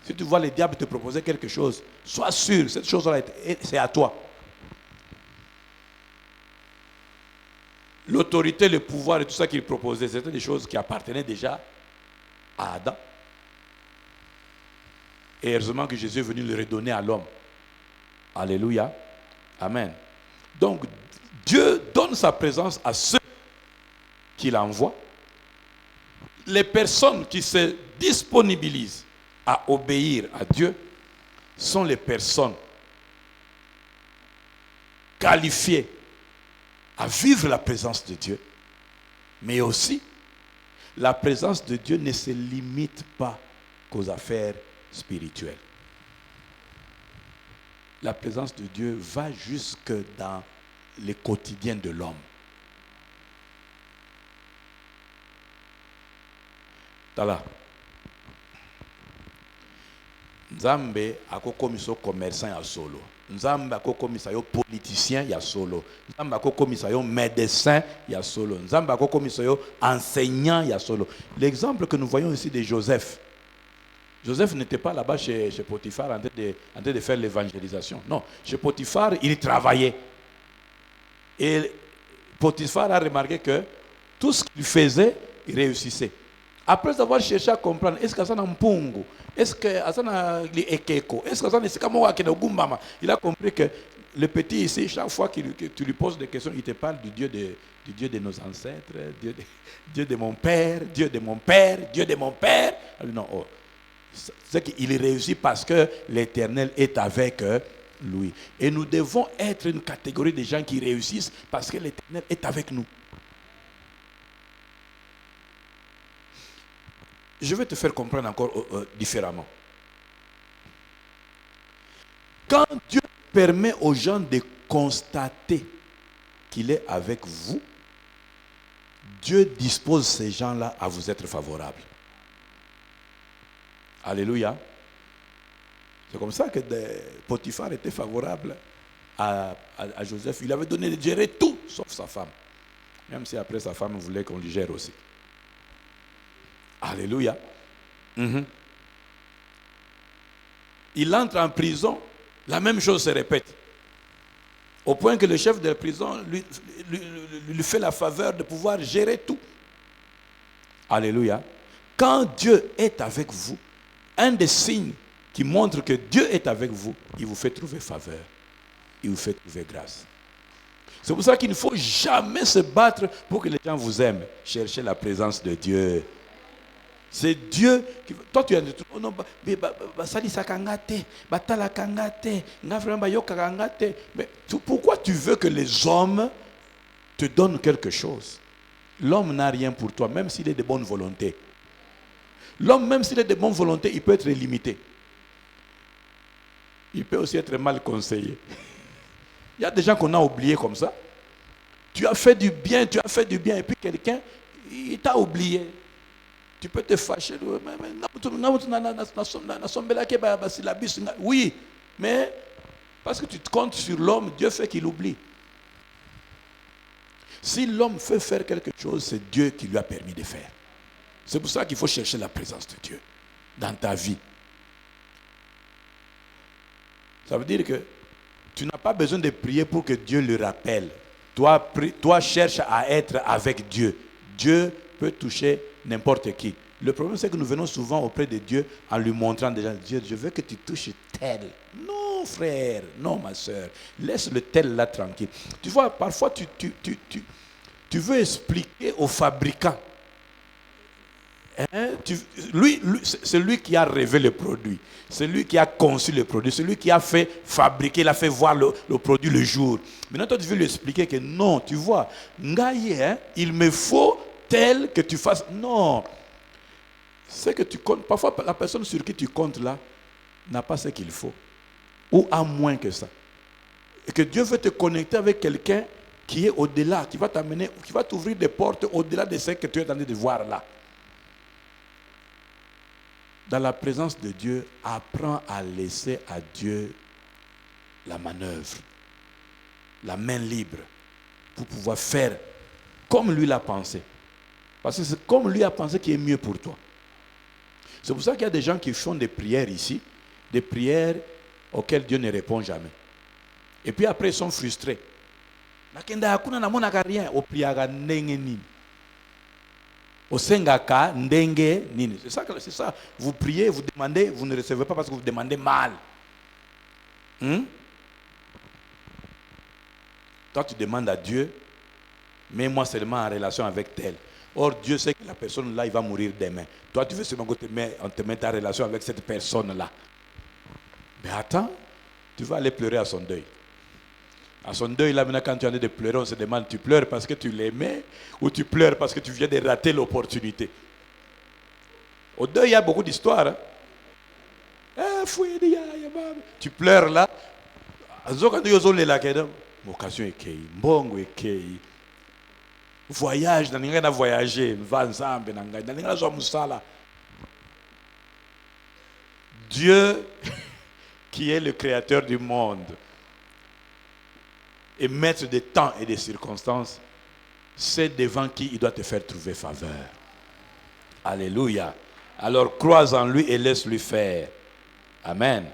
Si tu vois le diable te proposer quelque chose, sois sûr, cette chose-là, c'est à toi. L'autorité, le pouvoir et tout ça qu'il proposait, c'était des choses qui appartenaient déjà à Adam. Et heureusement que Jésus est venu le redonner à l'homme. Alléluia. Amen. Donc, Dieu donne sa présence à ceux qu'il envoie. Les personnes qui se disponibilisent à obéir à Dieu sont les personnes qualifiées à vivre la présence de Dieu. Mais aussi, la présence de Dieu ne se limite pas qu'aux affaires spirituelles. La présence de Dieu va jusque dans le quotidien de l'homme. Tala. Nzambe akokomisa commerçant ya solo. Nzambe akokomisa yo politicien ya solo. Nzambe akokomisa yo médecin ya solo. Nzambe akokomisa yo enseignant ya solo. L'exemple que nous voyons ici de Joseph. Joseph n'était pas là-bas chez Potiphar en train de faire l'évangélisation. Non, chez Potiphar, il travaillait. Et Potiphar a remarqué que tout ce qu'il faisait, il réussissait. Après avoir cherché à comprendre, est-ce que ça n'a mpungu? Est-ce que ça n'a ekeko? Est-ce que ça n'a il a compris que le petit ici, chaque fois que tu lui poses des questions, il te parle du Dieu de nos ancêtres, Dieu de mon père, Dieu de mon père, Dieu de mon père. Non, oh. C'est qu'il réussit parce que l'Éternel est avec lui. Et nous devons être une catégorie de gens qui réussissent parce que l'Éternel est avec nous. Je vais te faire comprendre encore différemment. Quand Dieu permet aux gens de constater qu'il est avec vous, Dieu dispose ces gens-là à vous être favorables. Alléluia. C'est comme ça que Potiphar était favorable à Joseph. Il avait donné de gérer tout, sauf sa femme. Même si après sa femme voulait qu'on lui gère aussi. Alléluia. Il entre en prison, la même chose se répète. Au point que le chef de la prison lui fait la faveur de pouvoir gérer tout. Alléluia. Quand Dieu est avec vous, un des signes qui montre que Dieu est avec vous, il vous fait trouver faveur. Il vous fait trouver grâce. C'est pour ça qu'il ne faut jamais se battre pour que les gens vous aiment. Cherchez la présence de Dieu. C'est Dieu qui... Toi, tu as dit, oh non, mais pourquoi tu veux que les hommes te donnent quelque chose? L'homme n'a rien pour toi, même s'il est de bonne volonté. L'homme, même s'il est de bonne volonté, il peut être limité. Il peut aussi être mal conseillé. Il y a des gens qu'on a oubliés comme ça. Tu as fait du bien, et puis quelqu'un, il t'a oublié. Tu peux te fâcher. Oui, mais parce que tu te comptes sur l'homme, Dieu fait qu'il oublie. Si l'homme veut faire quelque chose, c'est Dieu qui lui a permis de faire. C'est pour ça qu'il faut chercher la présence de Dieu dans ta vie. Ça veut dire que tu n'as pas besoin de prier pour que Dieu le rappelle. Toi cherche à être avec Dieu. Dieu peut toucher n'importe qui. Le problème, c'est que nous venons souvent auprès de Dieu en lui montrant déjà, Dieu, je veux que tu touches tel. Non, frère, non, ma soeur. Laisse le tel là tranquille. Tu vois, parfois, tu veux expliquer au fabricant. C'est lui qui a rêvé le produit. C'est lui qui a conçu le produit. C'est lui qui a fait fabriquer, il a fait voir le produit le jour. Maintenant, toi, tu veux lui expliquer que non, tu vois, il me faut tel que tu fasses. Non. C'est que tu comptes. Parfois, la personne sur qui tu comptes là, n'a pas ce qu'il faut. Ou a moins que ça. Et que Dieu veut te connecter avec quelqu'un qui est au-delà, qui va t'amener, qui va t'ouvrir des portes au-delà de ce que tu es en train de voir là. Dans la présence de Dieu, apprends à laisser à Dieu la manœuvre, la main libre, pour pouvoir faire comme lui l'a pensé. Parce que c'est comme lui a pensé qui est mieux pour toi. C'est pour ça qu'il y a des gens qui font des prières ici, des prières auxquelles Dieu ne répond jamais. Et puis après, ils sont frustrés. C'est ça. Vous priez, vous demandez, vous ne recevez pas parce que vous demandez mal. Toi, tu demandes à Dieu, mets-moi seulement en relation avec tel. Or, Dieu sait que la personne là, il va mourir demain. Toi, tu veux seulement que on te mette en relation avec cette personne-là. Mais attends, tu vas aller pleurer à son deuil. À son deuil, là, maintenant, quand tu en es de pleurer, on se demande, tu pleures parce que tu l'aimais ou tu pleures parce que tu viens de rater l'opportunité. Au deuil, il y a beaucoup d'histoires. Tu pleures là. L'occasion est kei, mbongo est kei. Voyage, n'anga na voyager, va ensemble, n'anga zo musala. Dieu, qui est le créateur du monde et maître des temps et des circonstances, c'est devant qui il doit te faire trouver faveur. Alléluia. Alors crois en lui et laisse-lui faire. Amen.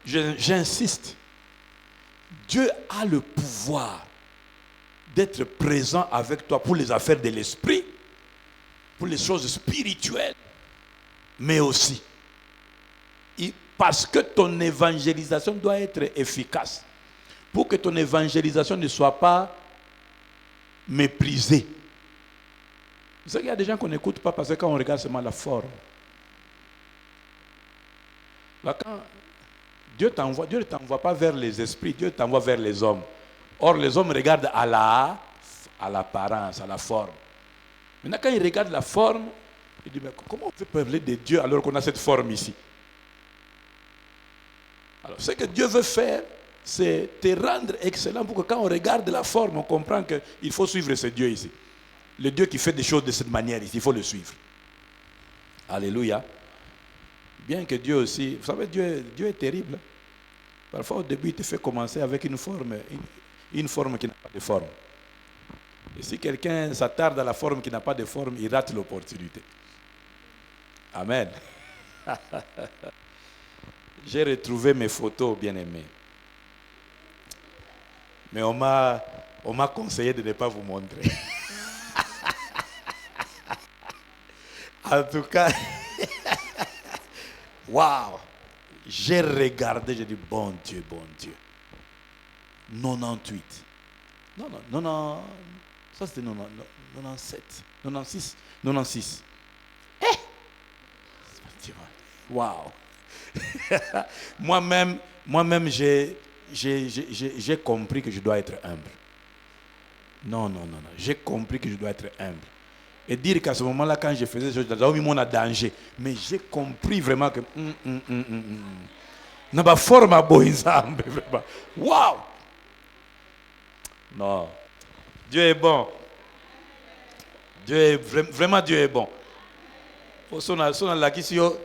J'insiste. Dieu a le pouvoir d'être présent avec toi pour les affaires de l'esprit, pour les choses spirituelles, mais aussi parce que ton évangélisation doit être efficace. Pour que ton évangélisation ne soit pas méprisée. Vous savez qu'il y a des gens qu'on n'écoute pas parce que quand on regarde seulement la forme. Là, quand Dieu ne t'envoie pas vers les esprits, Dieu t'envoie vers les hommes. Or, les hommes regardent à l'apparence, à la forme. Maintenant, quand ils regardent la forme, ils disent, mais comment on peut parler de Dieu alors qu'on a cette forme ici? Alors, ce que Dieu veut faire, c'est te rendre excellent pour que quand on regarde la forme, on comprend qu'il faut suivre ce Dieu ici. Le Dieu qui fait des choses de cette manière ici, il faut le suivre. Alléluia. Bien que Dieu aussi, vous savez, Dieu est terrible. Parfois, au début, il te fait commencer avec une forme qui n'a pas de forme. Et si quelqu'un s'attarde à la forme qui n'a pas de forme, il rate l'opportunité. Amen. J'ai retrouvé mes photos, bien-aimés. Mais on m'a conseillé de ne pas vous montrer. En tout cas, waouh! J'ai regardé, j'ai dit, bon Dieu, bon Dieu. 98. Non, ça c'était 97, 96, 96. Waouh! Moi-même, j'ai compris que je dois être humble. Non. J'ai compris que je dois être humble. Et dire qu'à ce moment-là, quand je faisais ce choses, j'ai mis mon danger. Mais j'ai compris vraiment que... n'a pas forme à boïsambe. Waouh! Non. Dieu est bon. Vraiment, Dieu est bon. Son la question.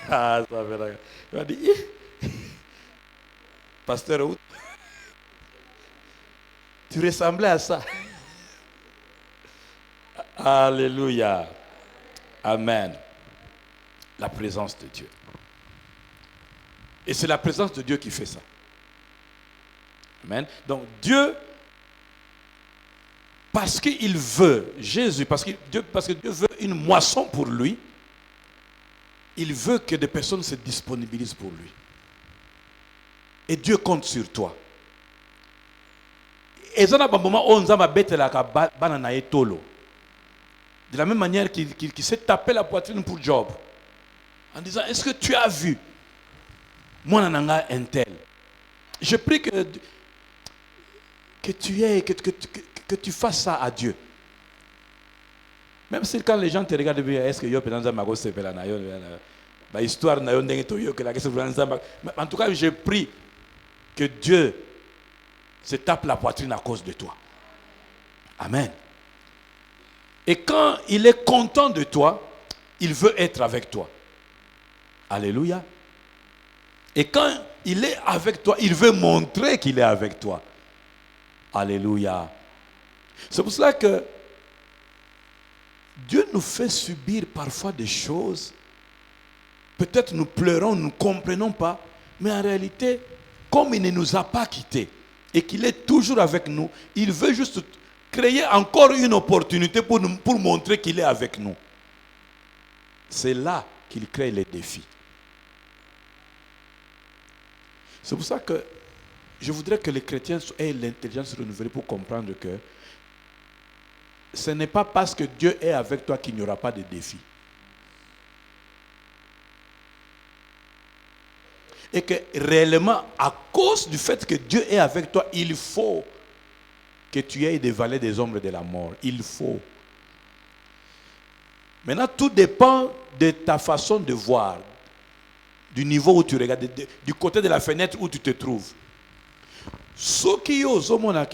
Ah, ça fait là. Il m'a dit, pasteur, tu ressemblais à ça. Alléluia. Amen. La présence de Dieu. Et c'est la présence de Dieu qui fait ça. Amen. Donc Dieu, parce qu'il veut, Jésus, parce que Dieu veut une moisson pour lui, il veut que des personnes se disponibilisent pour lui. Et Dieu compte sur toi. Et ça n'a pas moment où on a bête la banana et tolo. De la même manière qu'il s'est tapé la poitrine pour Job. En disant, est-ce que tu as vu moi nanga un tel. Je prie que tu fasses ça à Dieu. Même si quand les gens te regardent, est-ce que yo peut dans ma gosse histoire en tout cas, je prie que Dieu se tape la poitrine à cause de toi. Amen. Et quand il est content de toi, il veut être avec toi. Alléluia. Et quand il est avec toi, il veut montrer qu'il est avec toi. Alléluia. C'est pour cela que Dieu nous fait subir parfois des choses. Peut-être nous pleurons, nous ne comprenons pas. Mais en réalité, comme il ne nous a pas quittés et qu'il est toujours avec nous, il veut juste créer encore une opportunité pour montrer qu'il est avec nous. C'est là qu'il crée les défis. C'est pour ça que je voudrais que les chrétiens aient l'intelligence renouvelée pour comprendre que ce n'est pas parce que Dieu est avec toi qu'il n'y aura pas de défis. Et que réellement, à cause du fait que Dieu est avec toi, il faut que tu aies des vallées des ombres de la mort. Il faut. Maintenant, tout dépend de ta façon de voir, du niveau où tu regardes, du côté de la fenêtre où tu te trouves. Ce qui est aux hommes,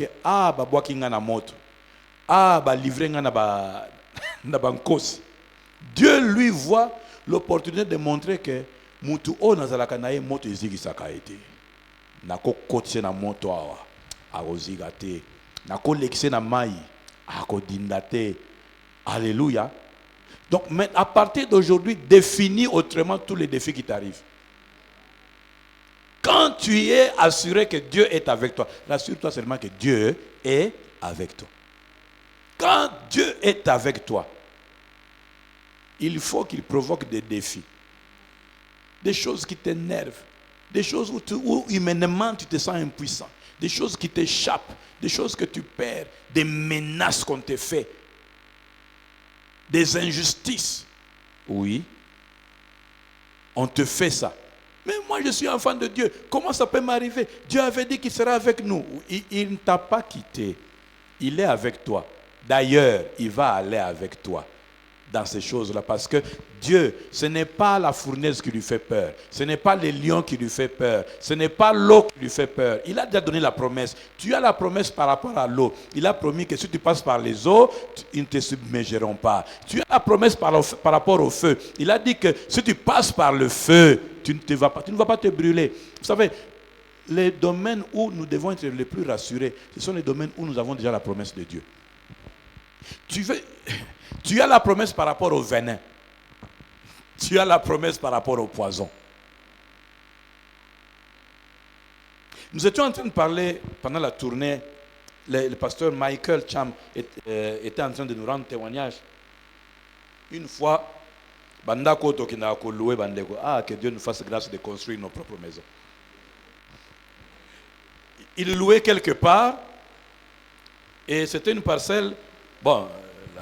Dieu lui voit l'opportunité de montrer que mutu o nazalaka na ye moto ezikisaka ete nako kotise na moto awa akozika te nako lekise na mai akodinda te. Alléluia. Donc à partir d'aujourd'hui, définis autrement tous les défis qui t'arrivent. Quand tu es assuré que Dieu est avec toi, rassure-toi seulement que Dieu est avec toi. Quand Dieu est avec toi, il faut qu'il provoque des défis. Des choses qui t'énervent, des choses où humainement tu te sens impuissant, des choses qui t'échappent, des choses que tu perds, des menaces qu'on te fait, des injustices. Oui, on te fait ça. Mais moi je suis enfant de Dieu, comment ça peut m'arriver? Dieu avait dit qu'il sera avec nous. Il ne t'a pas quitté, il est avec toi. D'ailleurs, il va aller avec toi dans ces choses-là, parce que Dieu, ce n'est pas la fournaise qui lui fait peur, ce n'est pas les lions qui lui fait peur, ce n'est pas l'eau qui lui fait peur. Il a déjà donné la promesse. Tu as la promesse par rapport à l'eau. Il a promis que si tu passes par les eaux, ils ne te submergeront pas. Tu as la promesse par rapport au feu. Il a dit que si tu passes par le feu, tu ne vas pas te brûler. Vous savez, les domaines où nous devons être les plus rassurés, ce sont les domaines où nous avons déjà la promesse de Dieu. Tu as la promesse par rapport au venin. Tu as la promesse par rapport au poison. Nous étions en train de parler pendant la tournée. Le pasteur Michael Cham était en train de nous rendre témoignage. Une fois, que Dieu nous fasse grâce de construire nos propres maisons. Il louait quelque part et c'était une parcelle. Bon,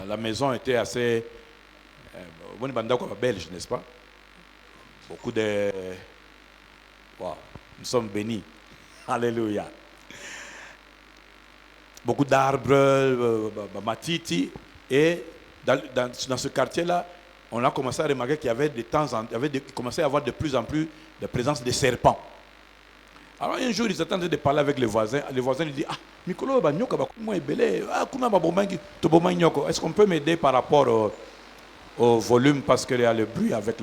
la maison était assez belge, n'est-ce pas? Beaucoup de... Wow, nous sommes bénis. Alléluia. Beaucoup d'arbres, matiti. Et dans ce quartier-là, on a commencé à remarquer qu'il y avait commençait à y avoir de plus en plus de présence de serpents. Alors un jour, ils étaient en train de parler avec les voisins. Les voisins lui disent, Mikolo, est-ce qu'on peut m'aider par rapport au volume, parce qu'il y a le bruit avec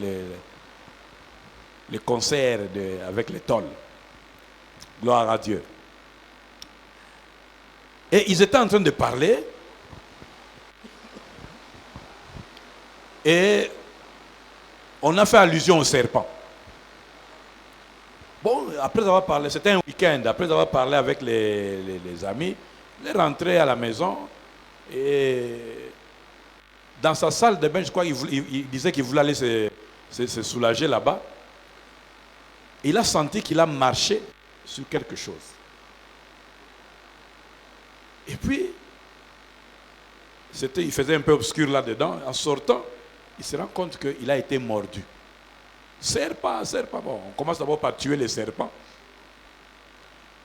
les concerts, avec les tôles. Gloire à Dieu. Et ils étaient en train de parler. Et on a fait allusion au serpent. Bon, après avoir parlé, c'était un week-end, après avoir parlé avec les amis, il est rentré à la maison et dans sa salle de bain, je crois qu'il disait qu'il voulait aller se soulager là-bas. Il a senti qu'il a marché sur quelque chose. Et puis, il faisait un peu obscur là-dedans. En sortant, il se rend compte qu'il a été mordu. Serpent. Bon, on commence d'abord par tuer les serpents.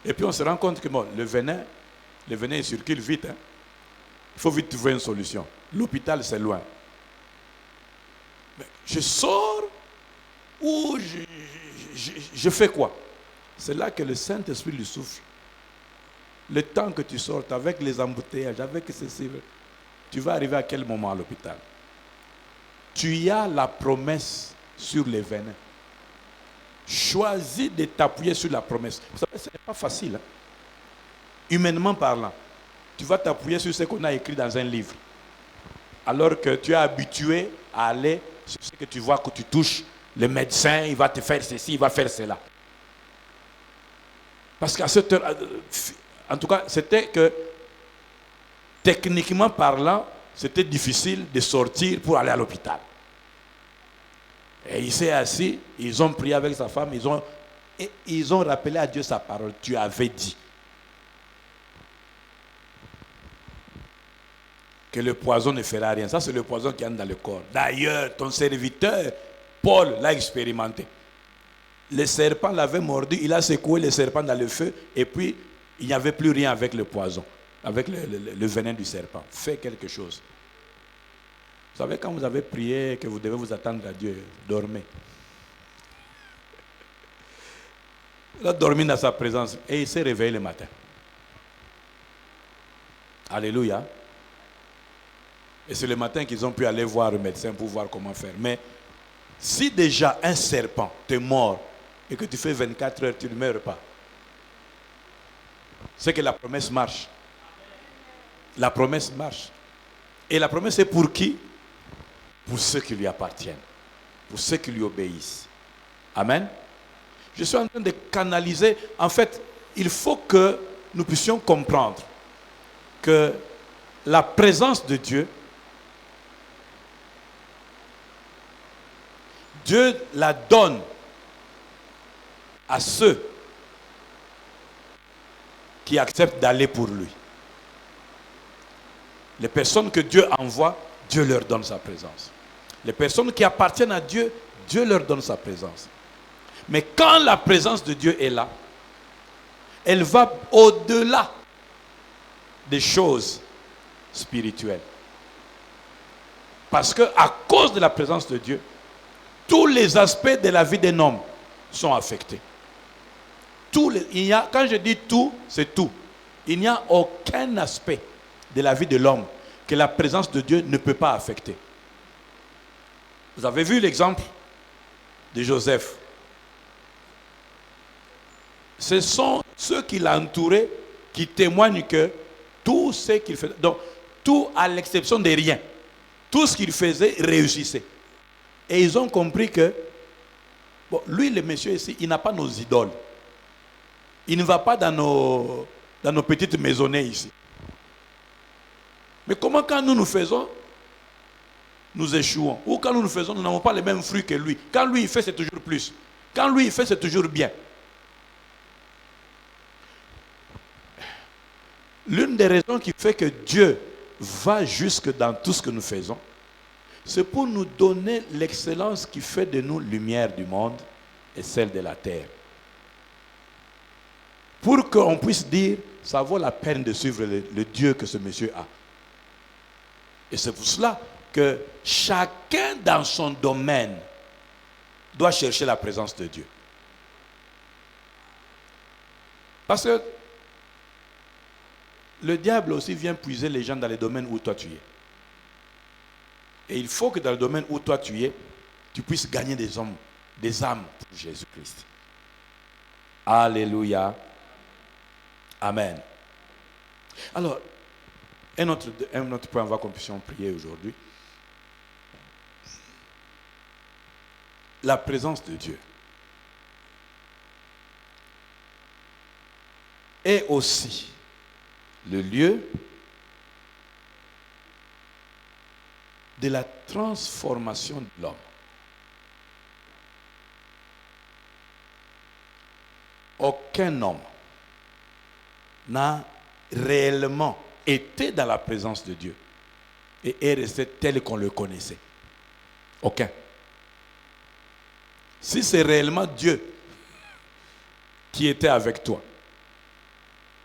Et puis on se rend compte que bon, le venin il circule vite. Hein. Il faut vite trouver une solution. L'hôpital, c'est loin. Mais je sors Ou je fais quoi? C'est là que le Saint-Esprit lui souffle. Le temps que tu sortes avec les embouteillages, avec ceci, tu vas arriver à quel moment à l'hôpital? Tu y as la promesse sur les veines. Choisis de t'appuyer sur la promesse. Vous savez, ce n'est pas facile. Hein? Humainement parlant, tu vas t'appuyer sur ce qu'on a écrit dans un livre. Alors que tu es habitué à aller sur ce que tu vois, que tu touches. Le médecin, il va te faire ceci, il va faire cela. Parce qu'à cette heure, en tout cas, c'était que, techniquement parlant, c'était difficile de sortir pour aller à l'hôpital. Et il s'est assis, ils ont prié avec sa femme, ils ont rappelé à Dieu sa parole. Tu avais dit que le poison ne fera rien. Ça, c'est le poison qui entre dans le corps. D'ailleurs, ton serviteur, Paul, l'a expérimenté. Le serpent l'avait mordu, il a secoué le serpent dans le feu, et puis il n'y avait plus rien avec le poison, avec le venin du serpent. Fais quelque chose. Vous savez, quand vous avez prié que vous devez vous attendre à Dieu, dormez. Il a dormi dans sa présence et il s'est réveillé le matin. Alléluia. Et c'est le matin qu'ils ont pu aller voir le médecin pour voir comment faire. Mais si déjà un serpent te mord et que tu fais 24 heures, tu ne meurs pas, c'est que la promesse marche. La promesse marche. Et la promesse est pour qui? Pour ceux qui lui appartiennent. Pour ceux qui lui obéissent. Amen. Je suis en train de canaliser. En fait, il faut que nous puissions comprendre que la présence de Dieu, Dieu la donne à ceux qui acceptent d'aller pour lui. Les personnes que Dieu envoie, Dieu leur donne sa présence. Les personnes qui appartiennent à Dieu, Dieu leur donne sa présence. Mais quand la présence de Dieu est là, elle va au-delà des choses spirituelles. Parce que à cause de la présence de Dieu, tous les aspects de la vie d'un homme sont affectés. Quand je dis tout, c'est tout. Il n'y a aucun aspect de la vie de l'homme que la présence de Dieu ne peut pas affecter. Vous avez vu l'exemple de Joseph. Ce sont ceux qui l'entouraient qui témoignent que tout ce qu'il faisait, donc tout à l'exception de rien, tout ce qu'il faisait réussissait. Et ils ont compris que, bon, lui, le monsieur ici, il n'a pas nos idoles. Il ne va pas dans nos petites maisonnées ici. Mais comment quand nous faisons, nous échouons? Ou quand nous faisons, nous n'avons pas les mêmes fruits que lui. Quand lui, il fait, c'est toujours plus. Quand lui, il fait, c'est toujours bien. L'une des raisons qui fait que Dieu va jusque dans tout ce que nous faisons, c'est pour nous donner l'excellence qui fait de nous lumière du monde et celle de la terre. Pour qu'on puisse dire, ça vaut la peine de suivre le Dieu que ce monsieur a. Et c'est pour cela que chacun dans son domaine doit chercher la présence de Dieu. Parce que le diable aussi vient puiser les gens dans les domaines où toi tu es. Et il faut que dans le domaine où toi tu es, tu puisses gagner des hommes, des âmes pour Jésus-Christ. Alléluia. Amen. Alors, un autre point, on va qu'on puisse prier aujourd'hui. La présence de Dieu est aussi le lieu de la transformation de l'homme. Aucun homme n'a réellement été dans la présence de Dieu et est resté tel qu'on le connaissait. Aucun. Si c'est réellement Dieu qui était avec toi,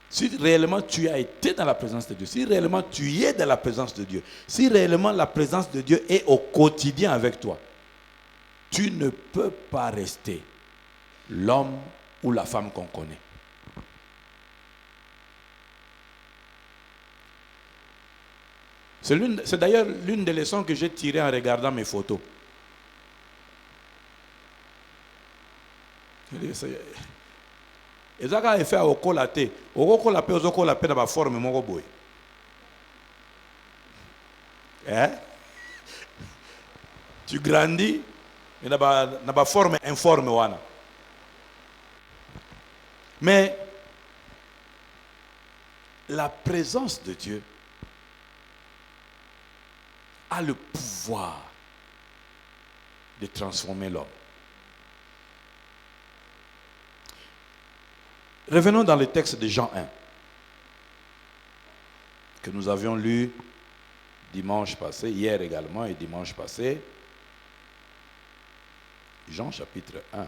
si réellement tu as été dans la présence de Dieu, si réellement tu y es dans la présence de Dieu, si réellement la présence de Dieu est au quotidien avec toi, Tu ne peux pas rester l'homme ou la femme qu'on connaît. C'est d'ailleurs l'une des leçons que j'ai tirées en regardant mes photos. Et ça, quand il fait au colaté, au colaté, au colaté, dans la forme, mon robot. Hein? Tu grandis, mais dans la forme informe. Mais la présence de Dieu a le pouvoir de transformer l'homme. Revenons dans le texte de Jean 1 que nous avions lu dimanche passé, hier également et dimanche passé. Jean chapitre 1.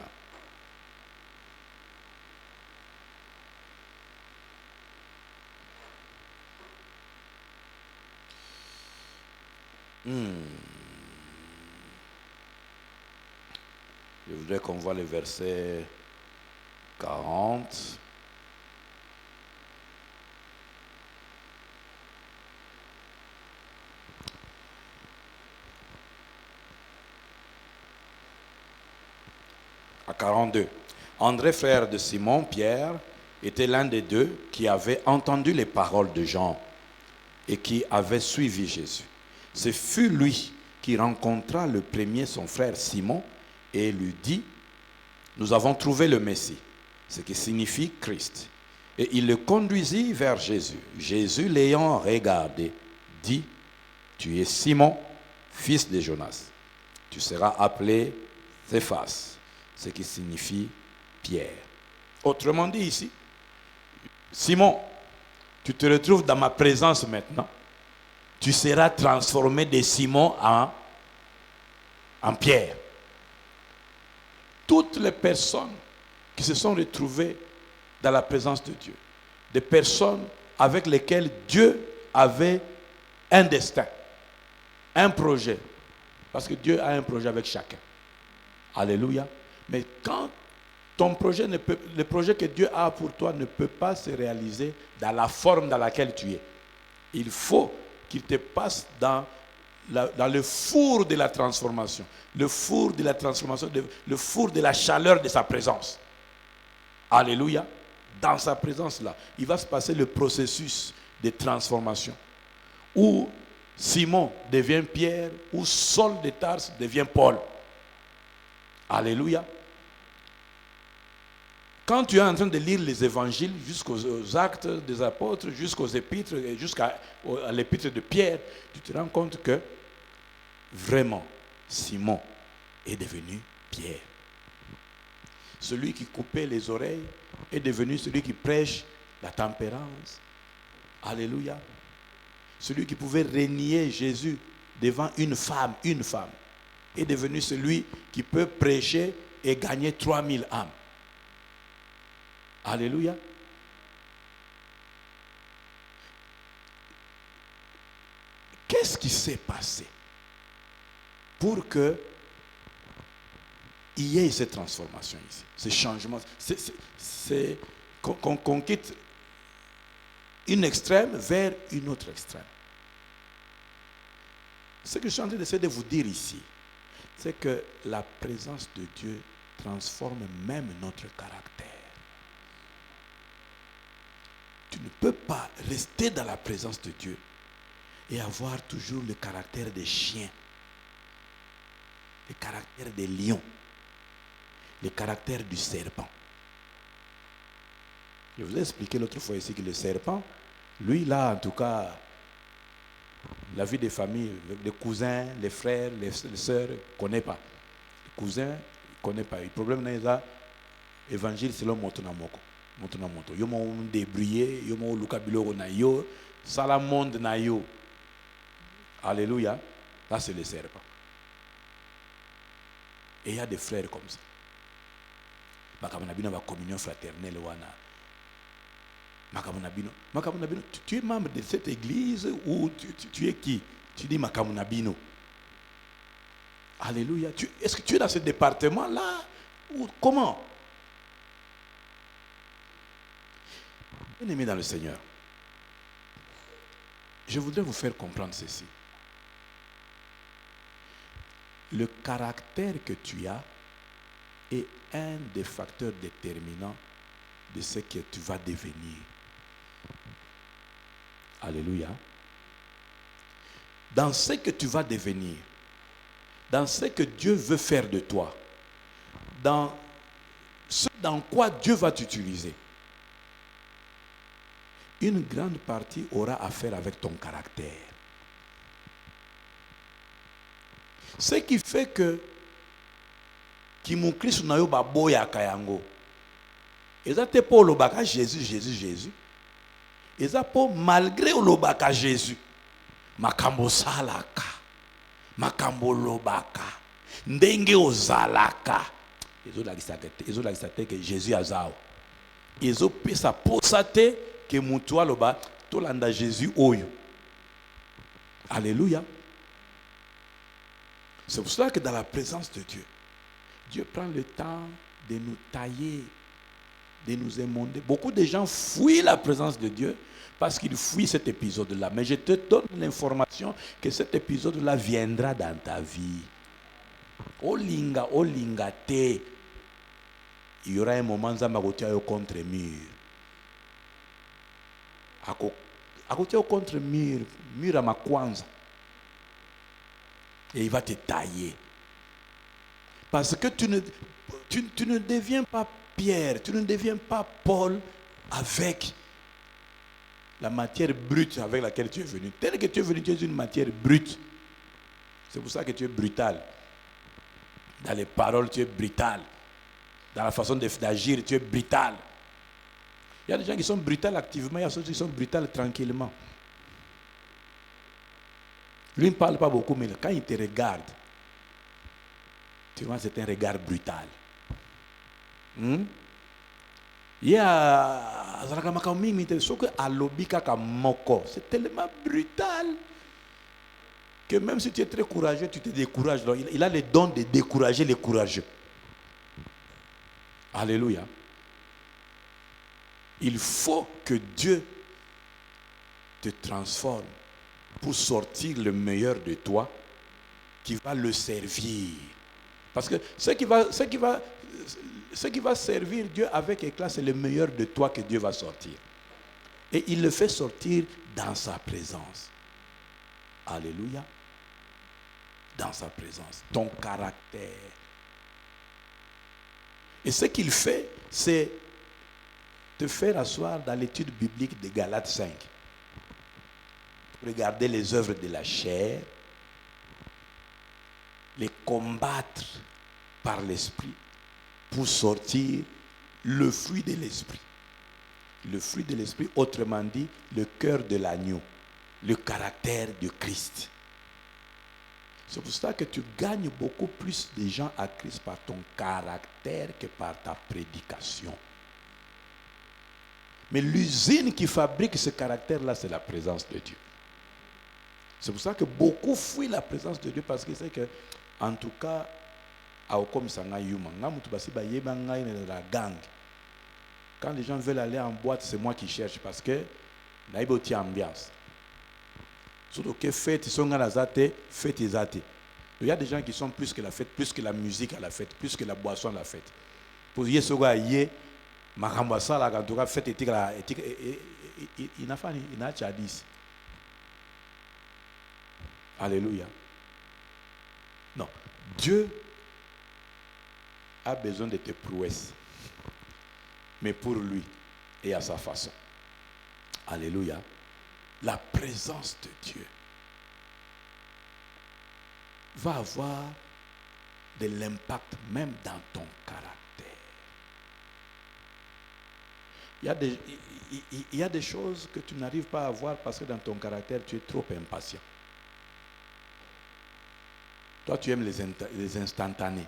Je voudrais qu'on voit le verset 40. À 42. André, frère de Simon, Pierre, était l'un des deux qui avait entendu les paroles de Jean et qui avait suivi Jésus. Ce fut lui qui rencontra le premier son frère Simon et lui dit: nous avons trouvé le Messie, ce qui signifie Christ. Et il le conduisit vers Jésus. Jésus, l'ayant regardé, dit: tu es Simon, fils de Jonas. Tu seras appelé Céphas, ce qui signifie Pierre. Autrement dit ici, Simon, tu te retrouves dans ma présence maintenant. Tu seras transformé de Simon en Pierre. Toutes les personnes qui se sont retrouvées dans la présence de Dieu, des personnes avec lesquelles Dieu avait un destin, un projet, parce que Dieu a un projet avec chacun. Alléluia. Mais quand ton projet le projet que Dieu a pour toi ne peut pas se réaliser dans la forme dans laquelle tu es, il faut qu'il te passe dans le four de la transformation. Le four de la transformation, le four de la chaleur de sa présence. Alléluia. Dans sa présence-là, il va se passer le processus de transformation. Où Simon devient Pierre, où Saul de Tarse devient Paul. Alléluia. Quand tu es en train de lire les évangiles jusqu'aux actes des apôtres, jusqu'aux épîtres, jusqu'à l'épître de Pierre, tu te rends compte que vraiment, Simon est devenu Pierre. Celui qui coupait les oreilles est devenu celui qui prêche la tempérance. Alléluia. Celui qui pouvait renier Jésus devant une femme, est devenu celui qui peut prêcher et gagner 3000 âmes. Alléluia. Qu'est-ce qui s'est passé pour que il y ait cette transformation ici, ce changement, c'est qu'on quitte une extrême vers une autre extrême. Ce que je suis en train d'essayer de vous dire ici, c'est que la présence de Dieu transforme même notre caractère. Tu ne peux pas rester dans la présence de Dieu et avoir toujours le caractère des chiens, le caractère des lions, le caractère du serpent. Je vous ai expliqué l'autre fois ici que le serpent, lui là en tout cas, la vie des familles, les cousins, les frères, les sœurs, ne connaît pas. Les cousins, ne connaît pas. Le problème c'est ça, évangile selon Motonamoko. Motonamoto. Yo mo débrouillé, yo mo luka biloko na yo, sala monde na yo. Alléluia. Là c'est le serpent. Et il y a des frères comme ça. Makamuna va communion fraternelle wana. Makamuna bino, tu es membre de cette église ou tu es qui? Tu dis Makamuna bino. Alléluia. Est-ce que tu es dans ce département-là? Ou comment? Bien-aimé dans le Seigneur, je voudrais vous faire comprendre ceci. Le caractère que tu as est un des facteurs déterminants de ce que tu vas devenir. Alléluia. Dans ce que tu vas devenir, dans ce que Dieu veut faire de toi, dans ce dans quoi Dieu va t'utiliser, une grande partie aura à faire avec ton caractère. Ce qui fait que Kimukristo na yo baboya kayango. Eza te po lobaka Jésus, Jésus, Jésus. Eza po malgré lobaka Jésus. Makambo salaka. Makambo lobaka. Ndenge ozalaka. Ezo la te que Jésus azao. Ezo pesa posate que mutua loba tolanda Jésus oyo. Alléluia. C'est pour cela que dans la présence de Dieu, Dieu prend le temps de nous tailler, de nous émonder. Beaucoup de gens fuient la présence de Dieu parce qu'ils fuient cet épisode-là. Mais je te donne l'information que cet épisode-là viendra dans ta vie. Olinga te. Il y aura un moment où contre mur. À côté contre mur à ma kwanza. Et il va te tailler. Parce que tu ne deviens pas Pierre, tu ne deviens pas Paul avec la matière brute avec laquelle tu es venu. Tel que tu es venu, tu es une matière brute. C'est pour ça que tu es brutal. Dans les paroles, tu es brutal. Dans la façon d'agir, tu es brutal. Il y a des gens qui sont brutals activement, il y a ceux qui sont brutals tranquillement. Lui ne parle pas beaucoup, mais quand il te regarde, tu vois, c'est un regard brutal. Il y a c'est tellement brutal que même si tu es très courageux, tu te décourages. Donc, il a le don de décourager les courageux. Alléluia. Il faut que Dieu te transforme pour sortir le meilleur de toi qui va le servir. Parce que ce qui va servir Dieu avec éclat, c'est le meilleur de toi que Dieu va sortir. Et il le fait sortir dans sa présence. Alléluia. Dans sa présence. Ton caractère. Et ce qu'il fait, c'est te faire asseoir dans l'étude biblique de Galates 5. Regarder les œuvres de la chair, les combattre par l'esprit pour sortir le fruit de l'esprit. Le fruit de l'esprit, autrement dit, le cœur de l'agneau, le caractère de Christ. C'est pour ça que tu gagnes beaucoup plus de gens à Christ par ton caractère que par ta prédication. Mais l'usine qui fabrique ce caractère-là, c'est la présence de Dieu. C'est pour ça que beaucoup fuient la présence de Dieu parce qu'ils savent que, en tout cas, quand les gens veulent aller en boîte, c'est moi qui cherche parce que il y a ambiance. Surtout que fête, ils sont dans la zate, fête ils zate. Il y a des gens qui sont plus que la fête, plus que la musique à la fête, plus que la boisson à la fête. Pour y aller, Makambasa la en tout cas fête éthique la il n'a pas il n'a pas dit. Alléluia. Non, Dieu a besoin de tes prouesses, mais pour lui et à sa façon. Alléluia. La présence de Dieu va avoir de l'impact même dans ton caractère. Il y a des choses que tu n'arrives pas à voir parce que dans ton caractère, tu es trop impatient. Toi, tu aimes les instantanés.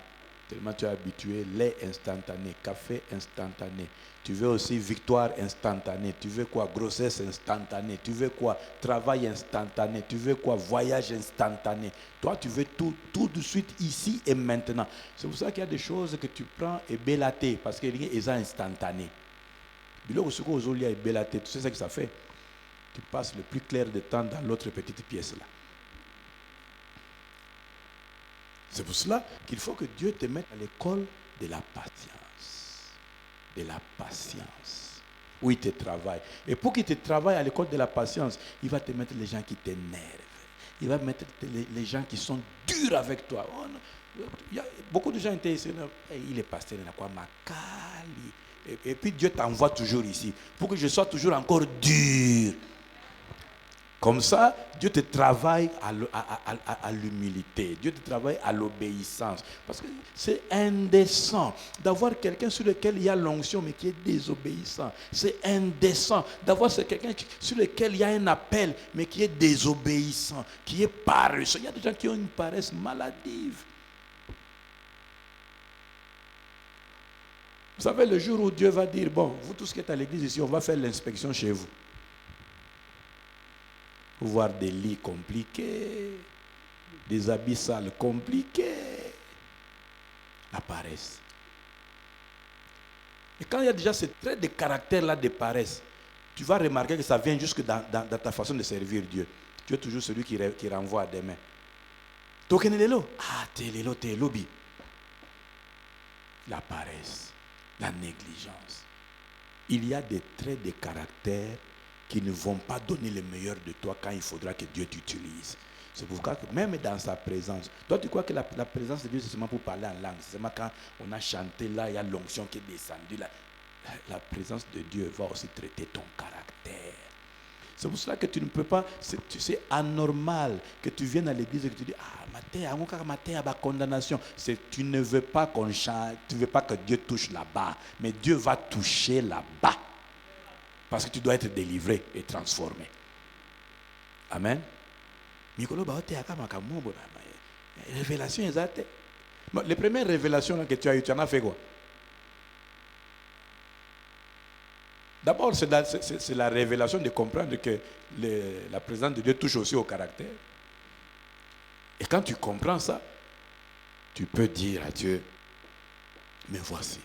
Tellement tu es habitué, lait instantané, café instantané. Tu veux aussi victoire instantanée. Tu veux quoi? Grossesse instantanée. Tu veux quoi? Travail instantané. Tu veux quoi? Voyage instantané. Toi, tu veux tout de suite, ici et maintenant. C'est pour ça qu'il y a des choses que tu prends et bélaté, parce que c'est instantané. Tu sais ce que ça fait? Tu passes le plus clair de temps dans l'autre petite pièce là. C'est pour cela qu'il faut que Dieu te mette à l'école de la patience. De la patience. Où il te travaille. Et pour qu'il te travaille à l'école de la patience, il va te mettre les gens qui t'énervent. Il va mettre les gens qui sont durs avec toi. Oh, il y a beaucoup de gens étaient ici. Il est pasteur, il a quoi? Makali. Et puis Dieu t'envoie toujours ici. Pour que je sois toujours encore dur. Comme ça, Dieu te travaille à l'humilité. Dieu te travaille à l'obéissance. Parce que c'est indécent d'avoir quelqu'un sur lequel il y a l'onction, mais qui est désobéissant. C'est indécent d'avoir quelqu'un sur lequel il y a un appel, mais qui est désobéissant, qui est paresseux. Il y a des gens qui ont une paresse maladive. Vous savez, le jour où Dieu va dire, bon, vous tous qui êtes à l'église ici, on va faire l'inspection chez vous. Voir des lits compliqués, des habits sales compliqués, la paresse. Et quand il y a déjà ce trait de caractère-là de paresse, tu vas remarquer que ça vient jusque dans ta façon de servir Dieu. Tu es toujours celui qui renvoie à des mains. Tokenelelo, telelo, telobi. La paresse, la négligence. Il y a des traits de caractère qui ne vont pas donner le meilleur de toi quand il faudra que Dieu t'utilise. C'est pourquoi que même dans sa présence, toi tu crois que la présence de Dieu c'est seulement pour parler en langue. C'est seulement quand on a chanté là, il y a l'onction qui est descendue là. La présence de Dieu va aussi traiter ton caractère. C'est pour cela que tu ne peux pas, c'est anormal que tu viennes à l'église et que tu dis, matin, condamnation. Tu ne veux pas qu'on chante, tu ne veux pas que Dieu touche là-bas, mais Dieu va toucher là-bas. Parce que tu dois être délivré et transformé. Amen. Révélation exacte. Les premières révélations que tu as eues, tu en as fait quoi? D'abord, c'est la révélation de comprendre que la présence de Dieu touche aussi au caractère. Et quand tu comprends ça, tu peux dire à Dieu, mais voici,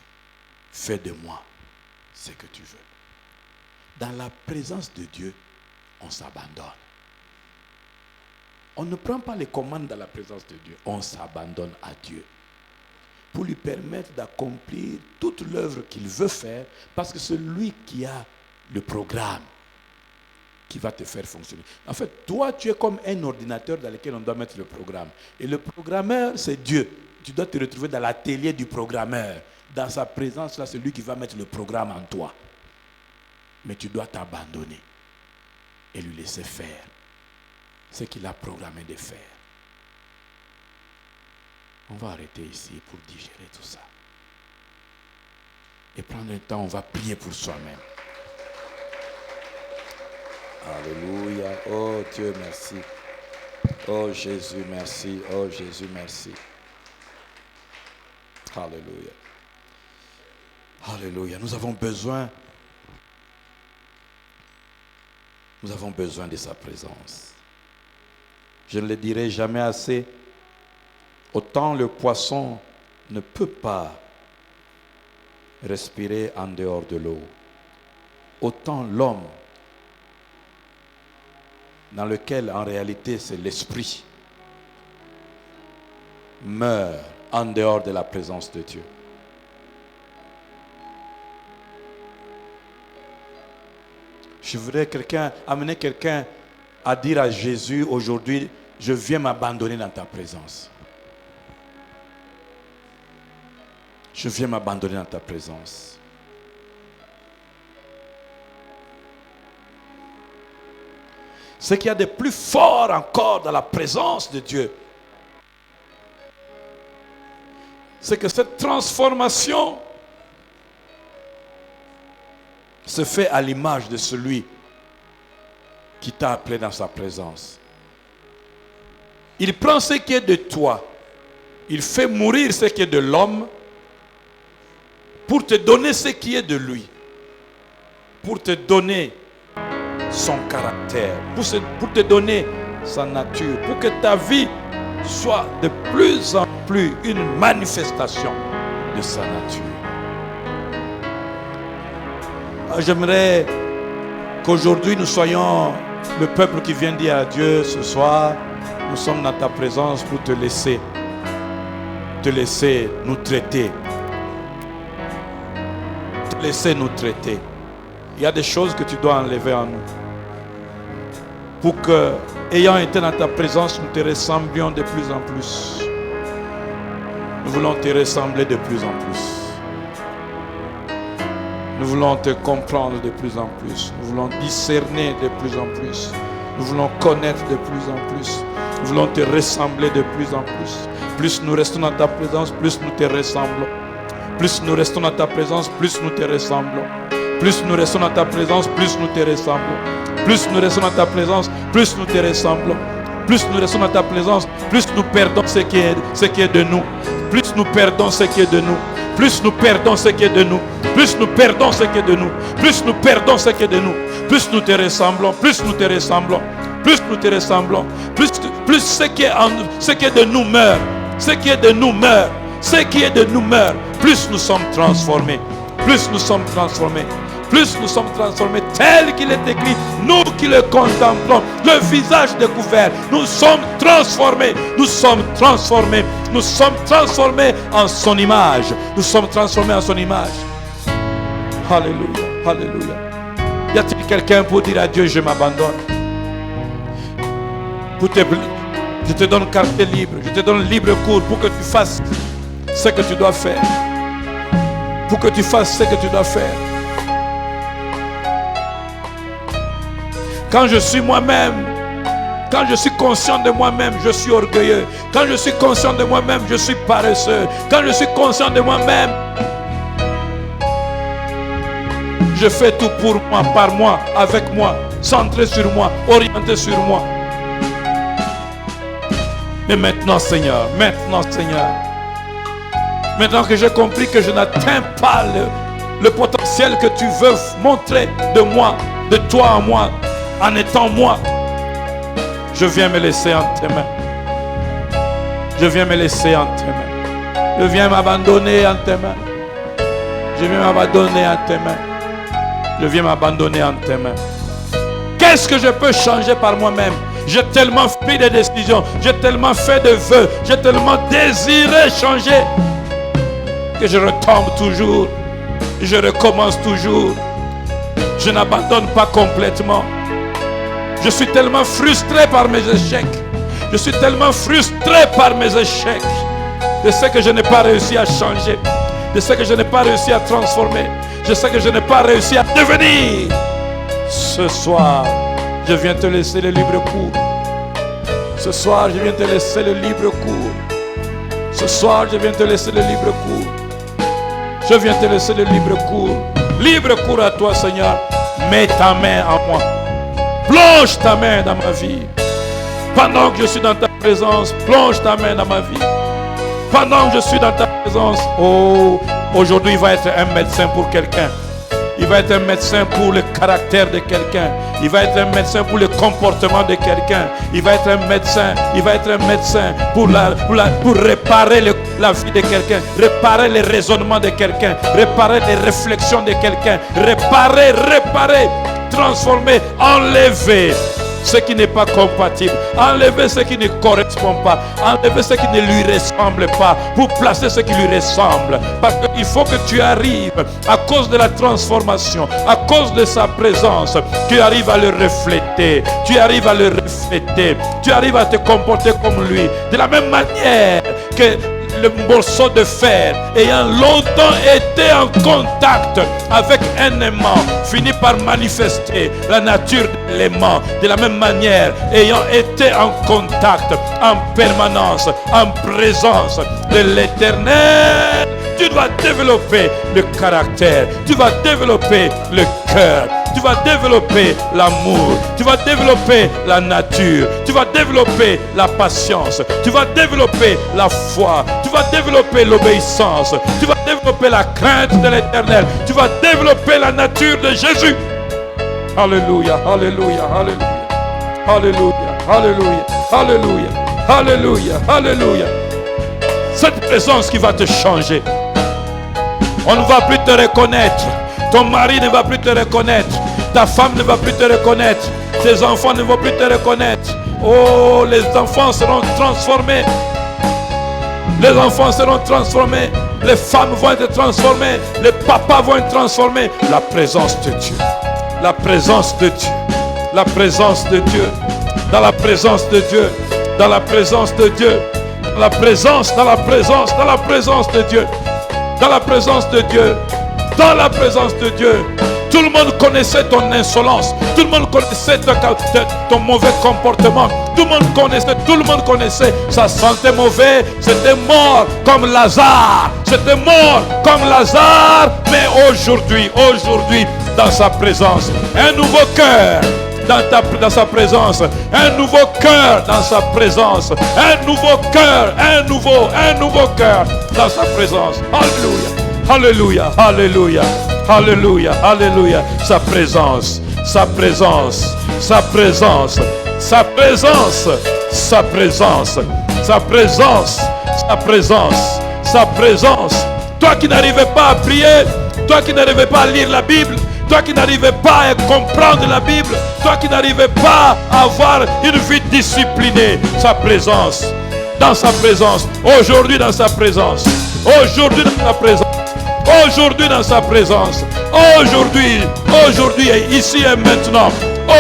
fais de moi ce que tu veux. Dans la présence de Dieu, on s'abandonne. On ne prend pas les commandes dans la présence de Dieu. On s'abandonne à Dieu pour lui permettre d'accomplir toute l'œuvre qu'il veut faire, parce que c'est lui qui a le programme qui va te faire fonctionner. En fait, toi, tu es comme un ordinateur dans lequel on doit mettre le programme. Et le programmeur, c'est Dieu. Tu dois te retrouver dans l'atelier du programmeur. Dans sa présence, là, c'est lui qui va mettre le programme en toi. Mais tu dois t'abandonner et lui laisser faire ce qu'il a programmé de faire. On va arrêter ici pour digérer tout ça. Et prendre le temps, on va prier pour soi-même. Alléluia. Oh Dieu, merci. Oh Jésus, merci. Oh Jésus, merci. Alléluia. Alléluia. Nous avons besoin de sa présence. Je ne le dirai jamais assez. Autant le poisson ne peut pas respirer en dehors de l'eau, autant l'homme, dans lequel en réalité c'est l'esprit, meurt en dehors de la présence de Dieu. Je voudrais amener quelqu'un à dire à Jésus aujourd'hui, je viens m'abandonner dans ta présence. Je viens m'abandonner dans ta présence. Ce qu'il y a de plus fort encore dans la présence de Dieu, c'est que cette transformation se fait à l'image de celui qui t'a appelé dans sa présence. Il prend ce qui est de toi Il fait mourir ce qui est de l'homme pour te donner ce qui est de lui. Pour te donner son caractère, pour te donner sa nature, pour que ta vie soit de plus en plus une manifestation de sa nature. J'aimerais qu'aujourd'hui nous soyons le peuple qui vient dire à Dieu ce soir, nous sommes dans ta présence pour te laisser nous traiter. Te laisser nous traiter. Il y a des choses que tu dois enlever en nous. Pour que, ayant été dans ta présence, nous te ressemblions de plus en plus. Nous voulons te ressembler de plus en plus. Nous voulons te comprendre de plus en plus. Nous voulons discerner de plus en plus. Nous voulons connaître de plus en plus. Nous voulons te ressembler de plus en plus. Plus nous restons dans ta présence, plus nous te ressemblons. Plus nous restons dans ta présence, plus nous te ressemblons. Plus nous restons dans ta présence, plus nous te ressemblons. Plus nous restons dans ta présence, plus nous te ressemblons. Plus nous restons dans ta présence, plus nous perdons ce qui est de nous. Plus nous perdons ce qui est de nous. Plus nous perdons ce qui est de nous. Plus nous perdons ce qui est de nous. Plus nous perdons ce qui est de nous. Plus nous te ressemblons. Plus nous te ressemblons. Plus nous te ressemblons. Plus ce qui est de nous meurt. Ce qui est de nous meurt. Ce qui est de nous meurt. Plus nous sommes transformés. Plus nous sommes transformés. Plus nous sommes transformés tel qu'il est écrit. Nous qui le contemplons, le visage découvert, nous sommes transformés. Nous sommes transformés. Nous sommes transformés en son image. Nous sommes transformés en son image. Alléluia. Alléluia. Y a-t-il quelqu'un pour dire à Dieu, je m'abandonne? Je te donne carte libre. Je te donne libre cours pour que tu fasses ce que tu dois faire. Pour que tu fasses ce que tu dois faire. Quand je suis moi-même, quand je suis conscient de moi-même, je suis orgueilleux. Quand je suis conscient de moi-même, je suis paresseux. Quand je suis conscient de moi-même, je fais tout pour moi, par moi, avec moi, centré sur moi, orienté sur moi. Mais maintenant, Seigneur, maintenant que j'ai compris que je n'atteins pas le potentiel que tu veux montrer de moi, de toi en moi, en étant moi, je viens me laisser en tes mains. Je viens me laisser en tes mains. Je viens m'abandonner en tes mains. Je viens m'abandonner en tes mains. Je viens m'abandonner en tes mains. Qu'est-ce que je peux changer par moi-même? J'ai tellement pris des décisions, j'ai tellement fait de vœux, j'ai tellement désiré changer que je retombe toujours, je recommence toujours. Je n'abandonne pas complètement. Je suis tellement frustré par mes échecs. Je suis tellement frustré par mes échecs. De ce que je n'ai pas réussi à changer. De ce que je n'ai pas réussi à transformer. De ce que je n'ai pas réussi à devenir. Ce soir, je viens te laisser le libre cours. Ce soir, je viens te laisser le libre cours. Ce soir, je viens te laisser le libre cours. Je viens te laisser le libre cours. Libre cours à toi, Seigneur. Mets ta main en moi. Plonge ta main dans ma vie. Pendant que je suis dans ta présence, plonge ta main dans ma vie. Pendant que je suis dans ta présence, oh, aujourd'hui il va être un médecin pour quelqu'un. Il va être un médecin pour le caractère de quelqu'un. Il va être un médecin pour le comportement de quelqu'un. Il va être un médecin. Il va être un médecin pour réparer la vie de quelqu'un. Réparer les raisonnements de quelqu'un. Réparer les réflexions de quelqu'un. Réparer, transformer, enlever ce qui n'est pas compatible, enlever ce qui ne correspond pas, enlever ce qui ne lui ressemble pas, pour placer ce qui lui ressemble. Parce qu'il faut que tu arrives, à cause de la transformation, à cause de sa présence, tu arrives à le refléter, tu arrives à le refléter, tu arrives à te comporter comme lui, de la même manière que le morceau de fer, ayant longtemps été en contact avec un aimant, finit par manifester la nature de l'aimant. De la même manière, ayant été en contact, en permanence, en présence de l'Éternel, tu dois développer le caractère, tu vas développer le cœur, Tu vas développer l'amour. Tu vas développer la nature. Tu vas développer la patience. Tu vas développer la foi. Tu vas développer l'obéissance. Tu vas développer la crainte de l'Éternel. Tu vas développer la nature de Jésus. Alléluia, alléluia, alléluia. Alléluia, alléluia, alléluia, alléluia, alléluia. Cette présence qui va te changer. On ne va plus te reconnaître. Ton mari ne va plus te reconnaître. Ta femme ne va plus te reconnaître. Tes enfants ne vont plus te reconnaître. Oh, les enfants seront transformés. Les enfants seront transformés. Les femmes vont être transformées. Les papas vont être transformés. La présence de Dieu. La présence de Dieu. La présence de Dieu. Dans la présence de Dieu. Dans la présence de Dieu. Dans la présence, dans la présence, dans la présence de Dieu. Dans la présence de Dieu. Dans la présence de Dieu. Tout le monde connaissait ton insolence. Tout le monde connaissait ton mauvais comportement. Tout le monde connaissait. Ça sentait mauvais. C'était mort comme Lazare. C'était mort comme Lazare. Mais aujourd'hui, dans sa présence, un nouveau cœur. Dans sa présence, un nouveau cœur dans sa présence, un nouveau cœur, un nouveau cœur dans sa présence. Alléluia, alléluia, alléluia, alléluia, alléluia. Sa présence, sa présence, sa présence, sa présence, sa présence, sa présence, sa présence, sa présence. Toi qui n'arrivais pas à prier, toi qui n'arrivais pas à lire la Bible, toi qui n'arrivais pas à comprendre la Bible, toi qui n'arrivais pas à avoir une vie disciplinée, sa présence, dans sa présence, aujourd'hui dans sa présence, aujourd'hui dans sa présence, aujourd'hui dans sa présence, aujourd'hui et ici et maintenant,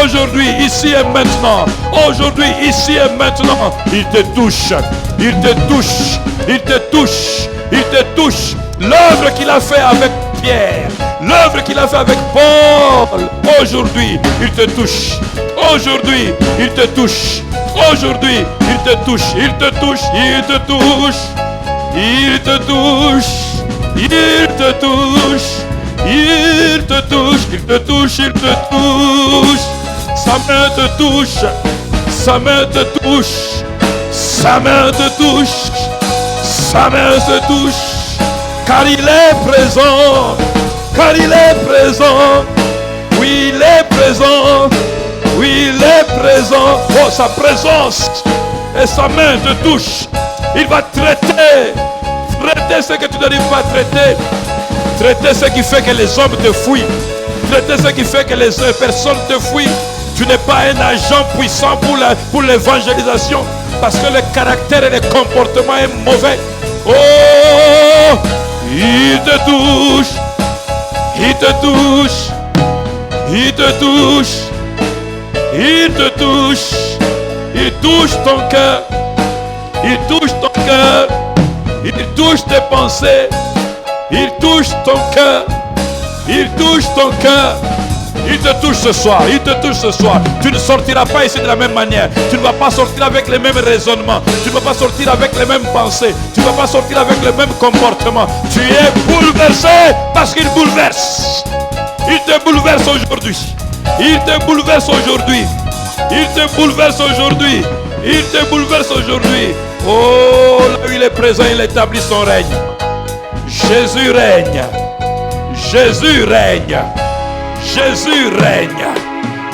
aujourd'hui, ici et maintenant, aujourd'hui, ici et maintenant, il te touche, il te touche, il te touche, il te touche. L'œuvre qu'il a fait avec Pierre, l'œuvre qu'il a fait avec Paul, aujourd'hui, il te touche. Aujourd'hui, il te touche. Aujourd'hui, il te touche. Il te touche. Il te touche. Il te touche. Il te touche. Il te touche. Il te touche. Il te touche. Sa main te touche. Sa main te touche. Sa main te touche. Sa main se touche. Car il est présent. Car il est présent. Oui, il est présent. Oui, il est présent. Oh, sa présence et sa main te touche. Il va traiter. Traiter ce que tu n'arrives pas à traiter. Traiter ce qui fait que les hommes te fuient. Traiter ce qui fait que les personnes te fuient. Tu n'es pas un agent puissant pour l'évangélisation. Parce que le caractère et le comportement est mauvais. Oh, il te touche. Il te touche. Il te touche. Il te touche. Il touche ton cœur. Il touche ton cœur. Il touche tes pensées. Il touche ton cœur. Il touche ton cœur. Il te touche ce soir. Il te touche ce soir. Tu ne sortiras pas ici de la même manière. Tu ne vas pas sortir avec les mêmes raisonnements. Tu ne vas pas sortir avec les mêmes pensées. Tu ne vas pas sortir avec le même comportement. Tu es bouleversé parce qu'il bouleverse. Il te bouleverse aujourd'hui. Il te bouleverse aujourd'hui. Il te bouleverse aujourd'hui. Il te bouleverse aujourd'hui. Oh, là où il est présent, il établit son règne. Jésus règne. Jésus règne. Jésus règne.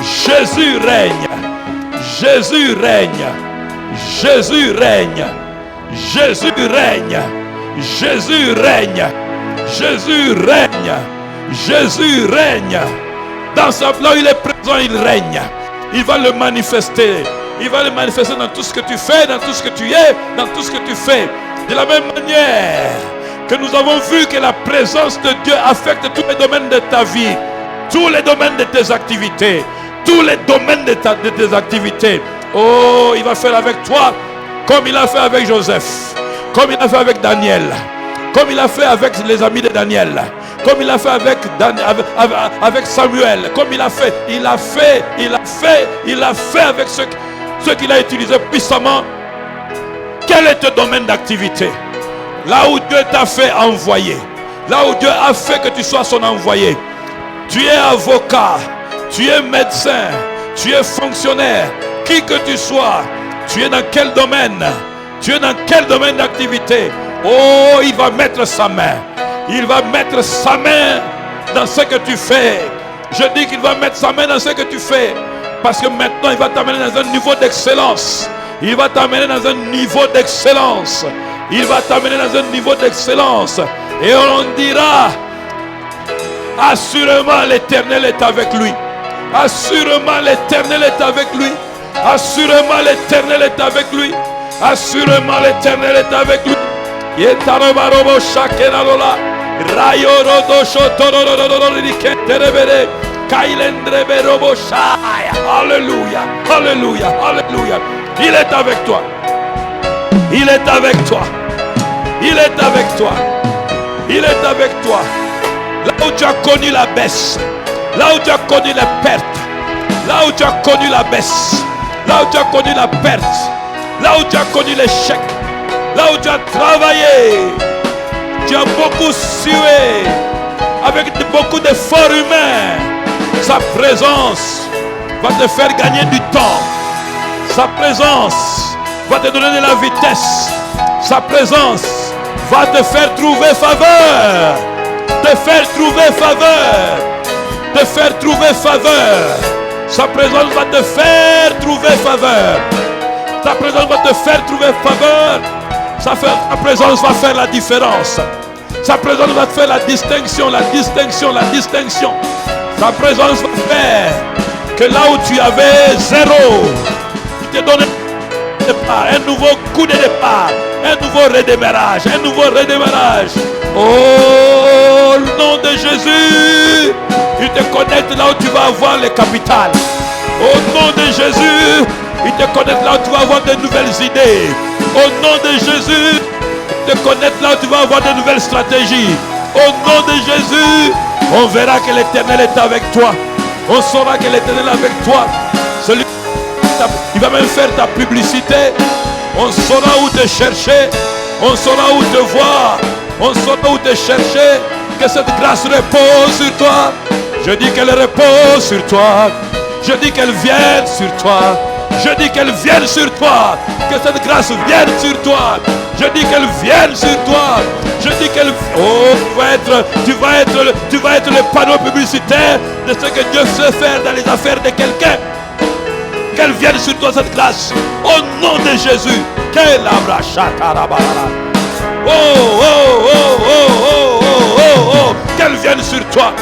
Jésus règne. Jésus règne. Jésus règne. Jésus règne. Jésus règne. Jésus règne. Jésus règne. Dans sa là où il est présent, il règne. Il va le manifester. Il va le manifester dans tout ce que tu fais, dans tout ce que tu es, dans tout ce que tu fais. De la même manière que nous avons vu que la présence de Dieu affecte tous les domaines de ta vie, tous les domaines de tes activités, tous les domaines de tes activités. Oh, il va faire avec toi comme il a fait avec Joseph, comme il a fait avec Daniel, comme il a fait avec les amis de Daniel, comme il a fait avec Samuel, comme il a fait avec ceux qu'il a utilisés puissamment. Quel est ton domaine d'activité? Là où Dieu t'a fait envoyer, là où Dieu a fait que tu sois son envoyé. Tu es avocat, Tu es médecin, tu es fonctionnaire, qui que tu sois, tu es dans quel domaine? Tu es dans quel domaine d'activité? Oh, il va mettre sa main. Il va mettre sa main dans ce que tu fais. Je dis qu'il va mettre sa main dans ce que tu fais. Parce que maintenant, il va t'amener dans un niveau d'excellence. Il va t'amener dans un niveau d'excellence. Il va t'amener dans un niveau d'excellence. Et on dira, assurément l'Éternel est avec lui. Assurément l'Éternel est avec lui. Assurément l'Éternel est avec lui. Assurément l'Éternel est avec lui. Yetarobarobo shakenalola. Rayorodo shotororororo riketerebere. Kailendreberobo shaya. Alléluia. Alléluia. Alléluia. Il est avec toi. Il est avec toi. Il est avec toi. Il est avec toi. Là où tu as connu la baisse, là où tu as connu la perte, là où tu as connu la baisse, là où tu as connu la perte, là où tu as connu l'échec, là où tu as travaillé, tu as beaucoup sué, avec beaucoup d'efforts humains. Sa présence va te faire gagner du temps. Sa présence va te donner de la vitesse. Sa présence va te faire trouver faveur. Te faire trouver faveur. Te faire trouver faveur. Sa présence va te faire trouver faveur. Sa présence va te faire trouver faveur. Sa présence va faire la différence. Sa présence va faire la distinction, la distinction, la distinction. Sa présence va faire que là où tu avais zéro, il te donne un nouveau coup de départ, un nouveau redémarrage, un nouveau redémarrage. Oh, le nom de Jésus, il te connecte là où tu vas avoir les capitales. Au nom de Jésus, il te connecte là où tu vas avoir de nouvelles idées. Au nom de Jésus, il te connecte là où tu vas avoir de nouvelles stratégies. Au nom de Jésus, on verra que l'Éternel est avec toi. On saura que l'Éternel est avec toi. Celui il va même faire ta publicité. On saura où te chercher. On saura où te voir. On saura où te chercher. Que cette grâce repose sur toi. Je dis qu'elle repose sur toi. Je dis qu'elle vienne sur toi. Je dis qu'elle vienne sur toi. Que cette grâce vienne sur toi. Je dis qu'elle vienne sur toi. Je dis qu'elle... Oh, tu vas être le panneau publicitaire de ce que Dieu sait faire dans les affaires de quelqu'un. Qu'elle vienne sur toi cette grâce. Au nom de Jésus. Oh, oh, oh, oh, oh, oh, oh, oh. Qu'elle vienne sur toi.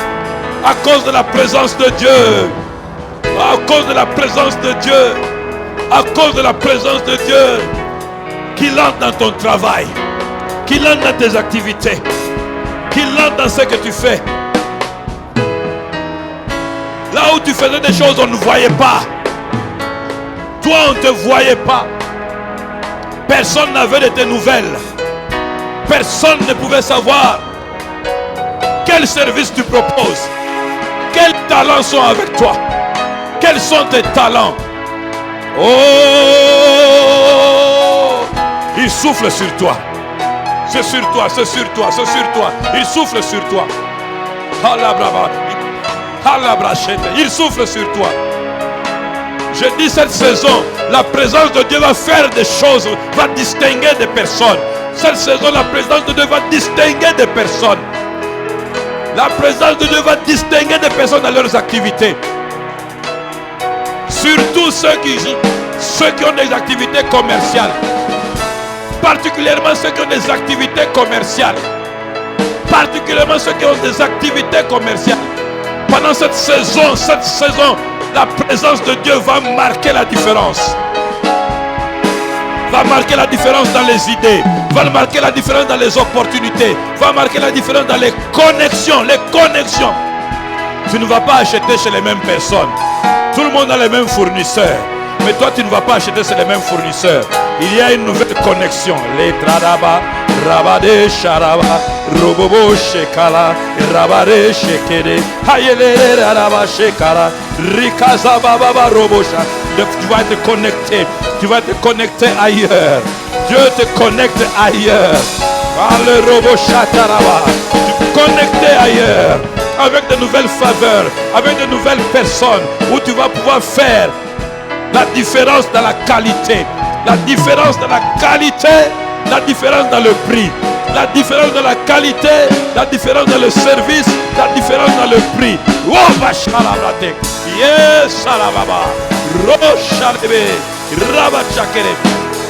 À cause de la présence de Dieu. À cause de la présence de Dieu. À cause de la présence de Dieu. Qu'il entre dans ton travail. Qu'il entre dans tes activités. Qu'il entre dans ce que tu fais. Là où tu faisais des choses, on ne voyait pas. Toi, on ne te voyait pas. Personne n'avait de tes nouvelles. Personne ne pouvait savoir quel service tu proposes. Quels talents sont avec toi. Quels sont tes talents. Oh, il souffle sur toi. C'est sur toi, c'est sur toi, c'est sur toi. Il souffle sur toi. Il souffle sur toi. Je dis cette saison, la présence de Dieu va faire des choses, va distinguer des personnes. Cette saison, la présence de Dieu va distinguer des personnes. La présence de Dieu va distinguer des personnes dans leurs activités. Surtout ceux qui ont des activités commerciales. Particulièrement ceux qui ont des activités commerciales. Particulièrement ceux qui ont des activités commerciales. Pendant cette saison, la présence de Dieu va marquer la différence. Va marquer la différence dans les idées. Va marquer la différence dans les opportunités. Va marquer la différence dans les connexions. Les connexions. Tu ne vas pas acheter chez les mêmes personnes. Tout le monde a les mêmes fournisseurs. Mais toi, tu ne vas pas acheter chez les mêmes fournisseurs. Il y a une nouvelle connexion. Les tradaba, rabade, charaba, robobo, shekala, rabade, shekede, hayele, raba, shekala, rikazaba, baba, robosha. Tu vas te connecter. Tu vas te connecter ailleurs. Dieu te connecte ailleurs. Par le robosha, taraba. Tu te connecter ailleurs. avec de nouvelles faveurs, avec de nouvelles personnes, où tu vas pouvoir faire la différence dans la qualité, la différence dans la qualité, la différence dans le prix, la différence dans la qualité, la différence dans le service, la différence dans le prix. Oh, Bachalabrate, yes, Salababa, Rochalebe, Rabachakere,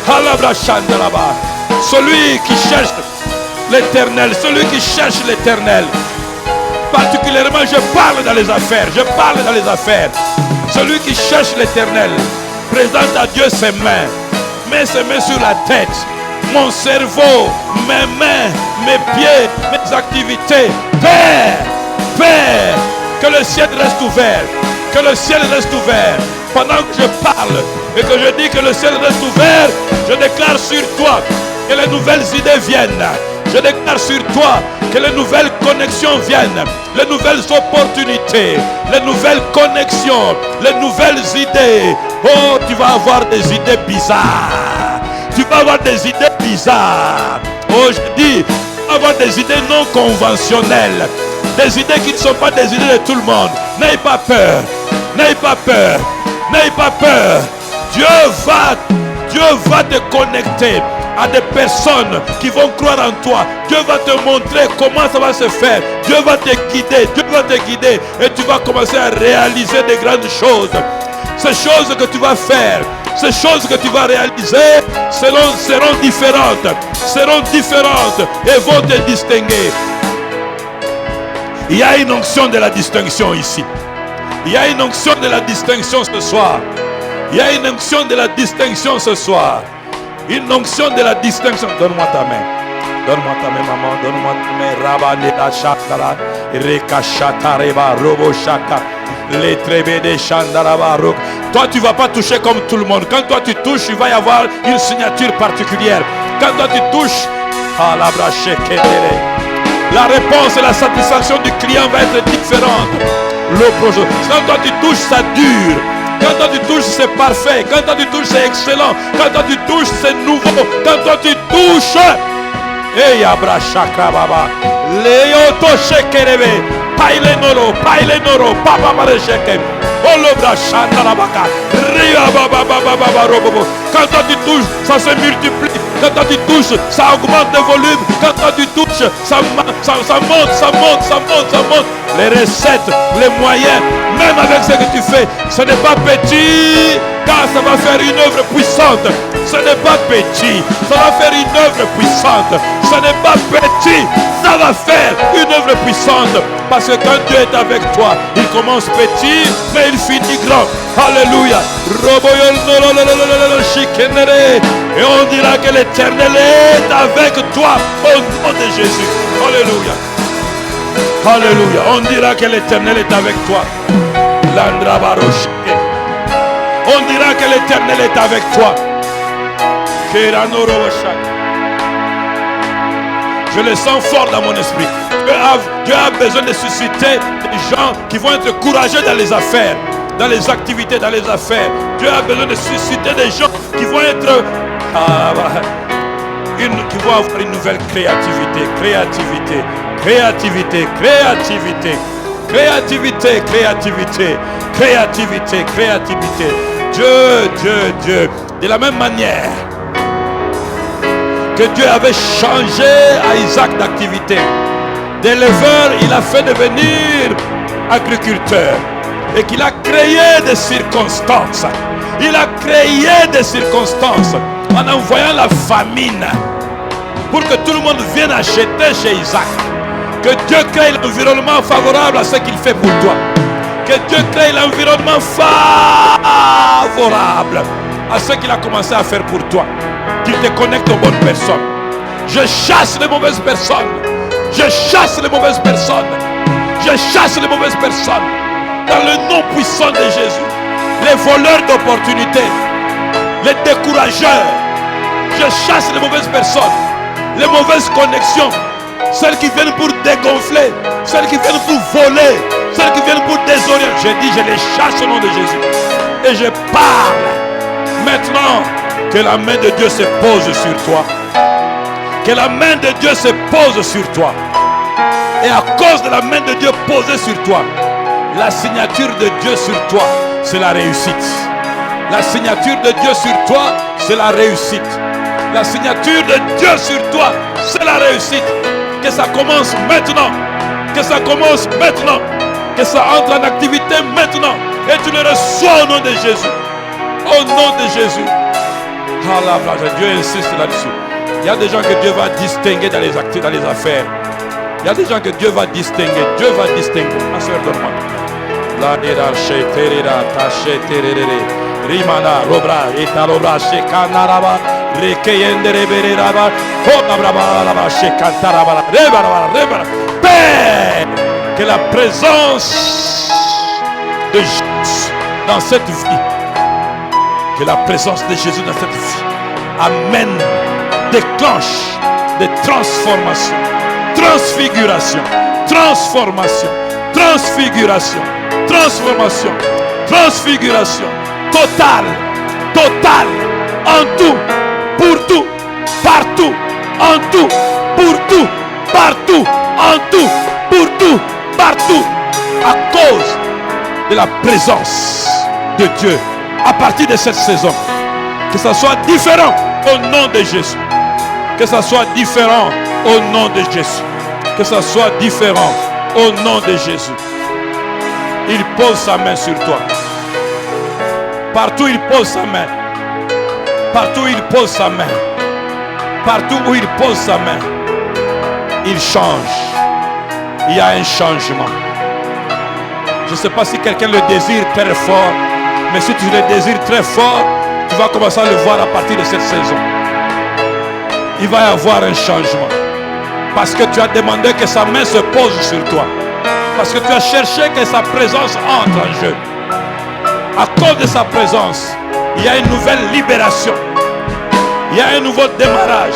Halabrachandalaba. Celui qui cherche l'éternel, celui qui cherche l'éternel. Particulièrement, je parle dans les affaires, je parle dans les affaires. Celui qui cherche l'éternel présente à Dieu ses mains, met ses mains sur la tête. Mon cerveau, mes mains, mes pieds, mes activités. Père, Père, que le ciel reste ouvert, que le ciel reste ouvert. Pendant que je parle et que je dis que le ciel reste ouvert, je déclare sur toi que les nouvelles idées viennent. Je déclare sur toi que les nouvelles connexions viennent, les nouvelles opportunités, les nouvelles connexions, les nouvelles idées. Oh, tu vas avoir des idées bizarres. Tu vas avoir des idées bizarres. Oh, je dis, tu vas avoir des idées non conventionnelles. Des idées qui ne sont pas des idées de tout le monde. N'aie pas peur. N'aie pas peur. N'aie pas peur. Dieu va te connecter à des personnes qui vont croire en toi. Dieu va te montrer comment ça va se faire. Dieu va te guider. Dieu va te guider. Et tu vas commencer à réaliser des grandes choses. Ces choses que tu vas faire, ces choses que tu vas réaliser seront différentes et vont te distinguer. Il y a une onction de la distinction ici. Il y a une onction de la distinction ce soir. Il y a une onction de la distinction ce soir. Une onction de la distinction. Donne-moi ta main. Donne-moi ta main, maman. Donne-moi ta main. Rabaneda Shatara. Rekashata Reba Robo Shaka. Les trébés Chandaraba. Toi, tu ne vas pas toucher comme tout le monde. Quand toi tu touches, il va y avoir une signature particulière. Quand toi tu touches, la réponse et la satisfaction du client va être différente. Quand toi tu touches, ça dure. Quand toi tu touches, c'est parfait. Quand toi tu touches, c'est excellent. Quand toi tu touches, c'est nouveau. Quand toi tu touches, et Abra Chakra Baba, Léoto Shekerebe, Paile Noro, Papa Marecheke, Olobra Chandarabaka, Ria Baba Baba Robobo. Quand toi tu touches, ça se multiplie. Quand toi tu touches, ça augmente de volume. Quand toi tu touches, ça monte. Les recettes, les moyens, même avec ce que tu fais, ce n'est pas petit, car ça va faire une œuvre puissante. Ce n'est pas petit, ça va faire une œuvre puissante. Ce n'est pas petit, ça va faire une œuvre puissante. Parce que quand Dieu est avec toi, il commence petit, mais il finit grand. Alléluia. Et on dira que l'Éternel est avec toi au nom de Jésus. Alléluia. Alléluia. On dira que l'Éternel est avec toi. On dira que l'Éternel est avec toi. Je le sens fort dans mon esprit. Dieu a besoin de susciter des gens qui vont être courageux dans les affaires, dans les activités, dans les affaires. Dieu a besoin de susciter des gens qui vont être qui vont avoir une nouvelle créativité. Dieu. De la même manière que Dieu avait changé à Isaac d'activité. D'éleveur, il a fait devenir agriculteur. Et qu'il a créé des circonstances. Il a créé des circonstances en envoyant la famine pour que tout le monde vienne acheter chez Isaac. Que Dieu crée l'environnement favorable à ce qu'il fait pour toi. Que Dieu crée l'environnement favorable à ce qu'il a commencé à faire pour toi. Qu'il te connecte aux bonnes personnes. Je chasse les mauvaises personnes. Je chasse les mauvaises personnes. Je chasse les mauvaises personnes. Dans le nom puissant de Jésus. Les voleurs d'opportunités. Les décourageurs. Je chasse les mauvaises personnes. Les mauvaises connexions. Celles qui viennent pour dégonfler. Celles qui viennent pour voler. Celles qui viennent pour désorienter. Je dis, je les chasse au nom de Jésus. Et je parle. Maintenant, que la main de Dieu se pose sur toi. Que la main de Dieu se pose sur toi. Et à cause de la main de Dieu posée sur toi, la signature de Dieu sur toi, c'est la réussite. La signature de Dieu sur toi, c'est la réussite. La signature de Dieu sur toi, c'est la réussite. Que ça commence maintenant. Que ça commence maintenant. Que ça entre en activité maintenant. Et tu le reçois au nom de Jésus. Au nom de Jésus. Dieu insiste là-dessus. Il y a des gens que Dieu va distinguer dans les actes, dans les affaires. Il y a des gens que Dieu va distinguer. Dieu va distinguer. Ma soeur, donne-moi. Rimana, Robra, Etalobra, Shekanaraba, Rekeyendereberaba, Honabraba, Shekantaraba, Rebara. Père, que la présence de Jésus dans cette vie, que la présence de Jésus dans cette vie amène, déclenche des transformations, transfiguration, transformation, transfiguration, transformation, transfiguration, total, en tout, pour tout, partout, en tout, pour tout, partout, en tout, pour tout, partout, à cause de la présence de Dieu. À partir de cette saison, que ça soit différent au nom de Jésus. Que ça soit différent au nom de Jésus. Que ça soit différent au nom de Jésus. Il pose sa main sur toi. Partout il pose sa main. Partout il pose sa main. Partout où il pose sa main, il change. Il y a un changement. Je ne sais pas si quelqu'un le désire très fort, mais si tu le désires très fort, tu vas commencer à le voir à partir de cette saison. Il va y avoir un changement. Parce que tu as demandé que sa main se pose sur toi. Parce que tu as cherché que sa présence entre en jeu. À cause de sa présence, il y a une nouvelle libération. Il y a un nouveau démarrage.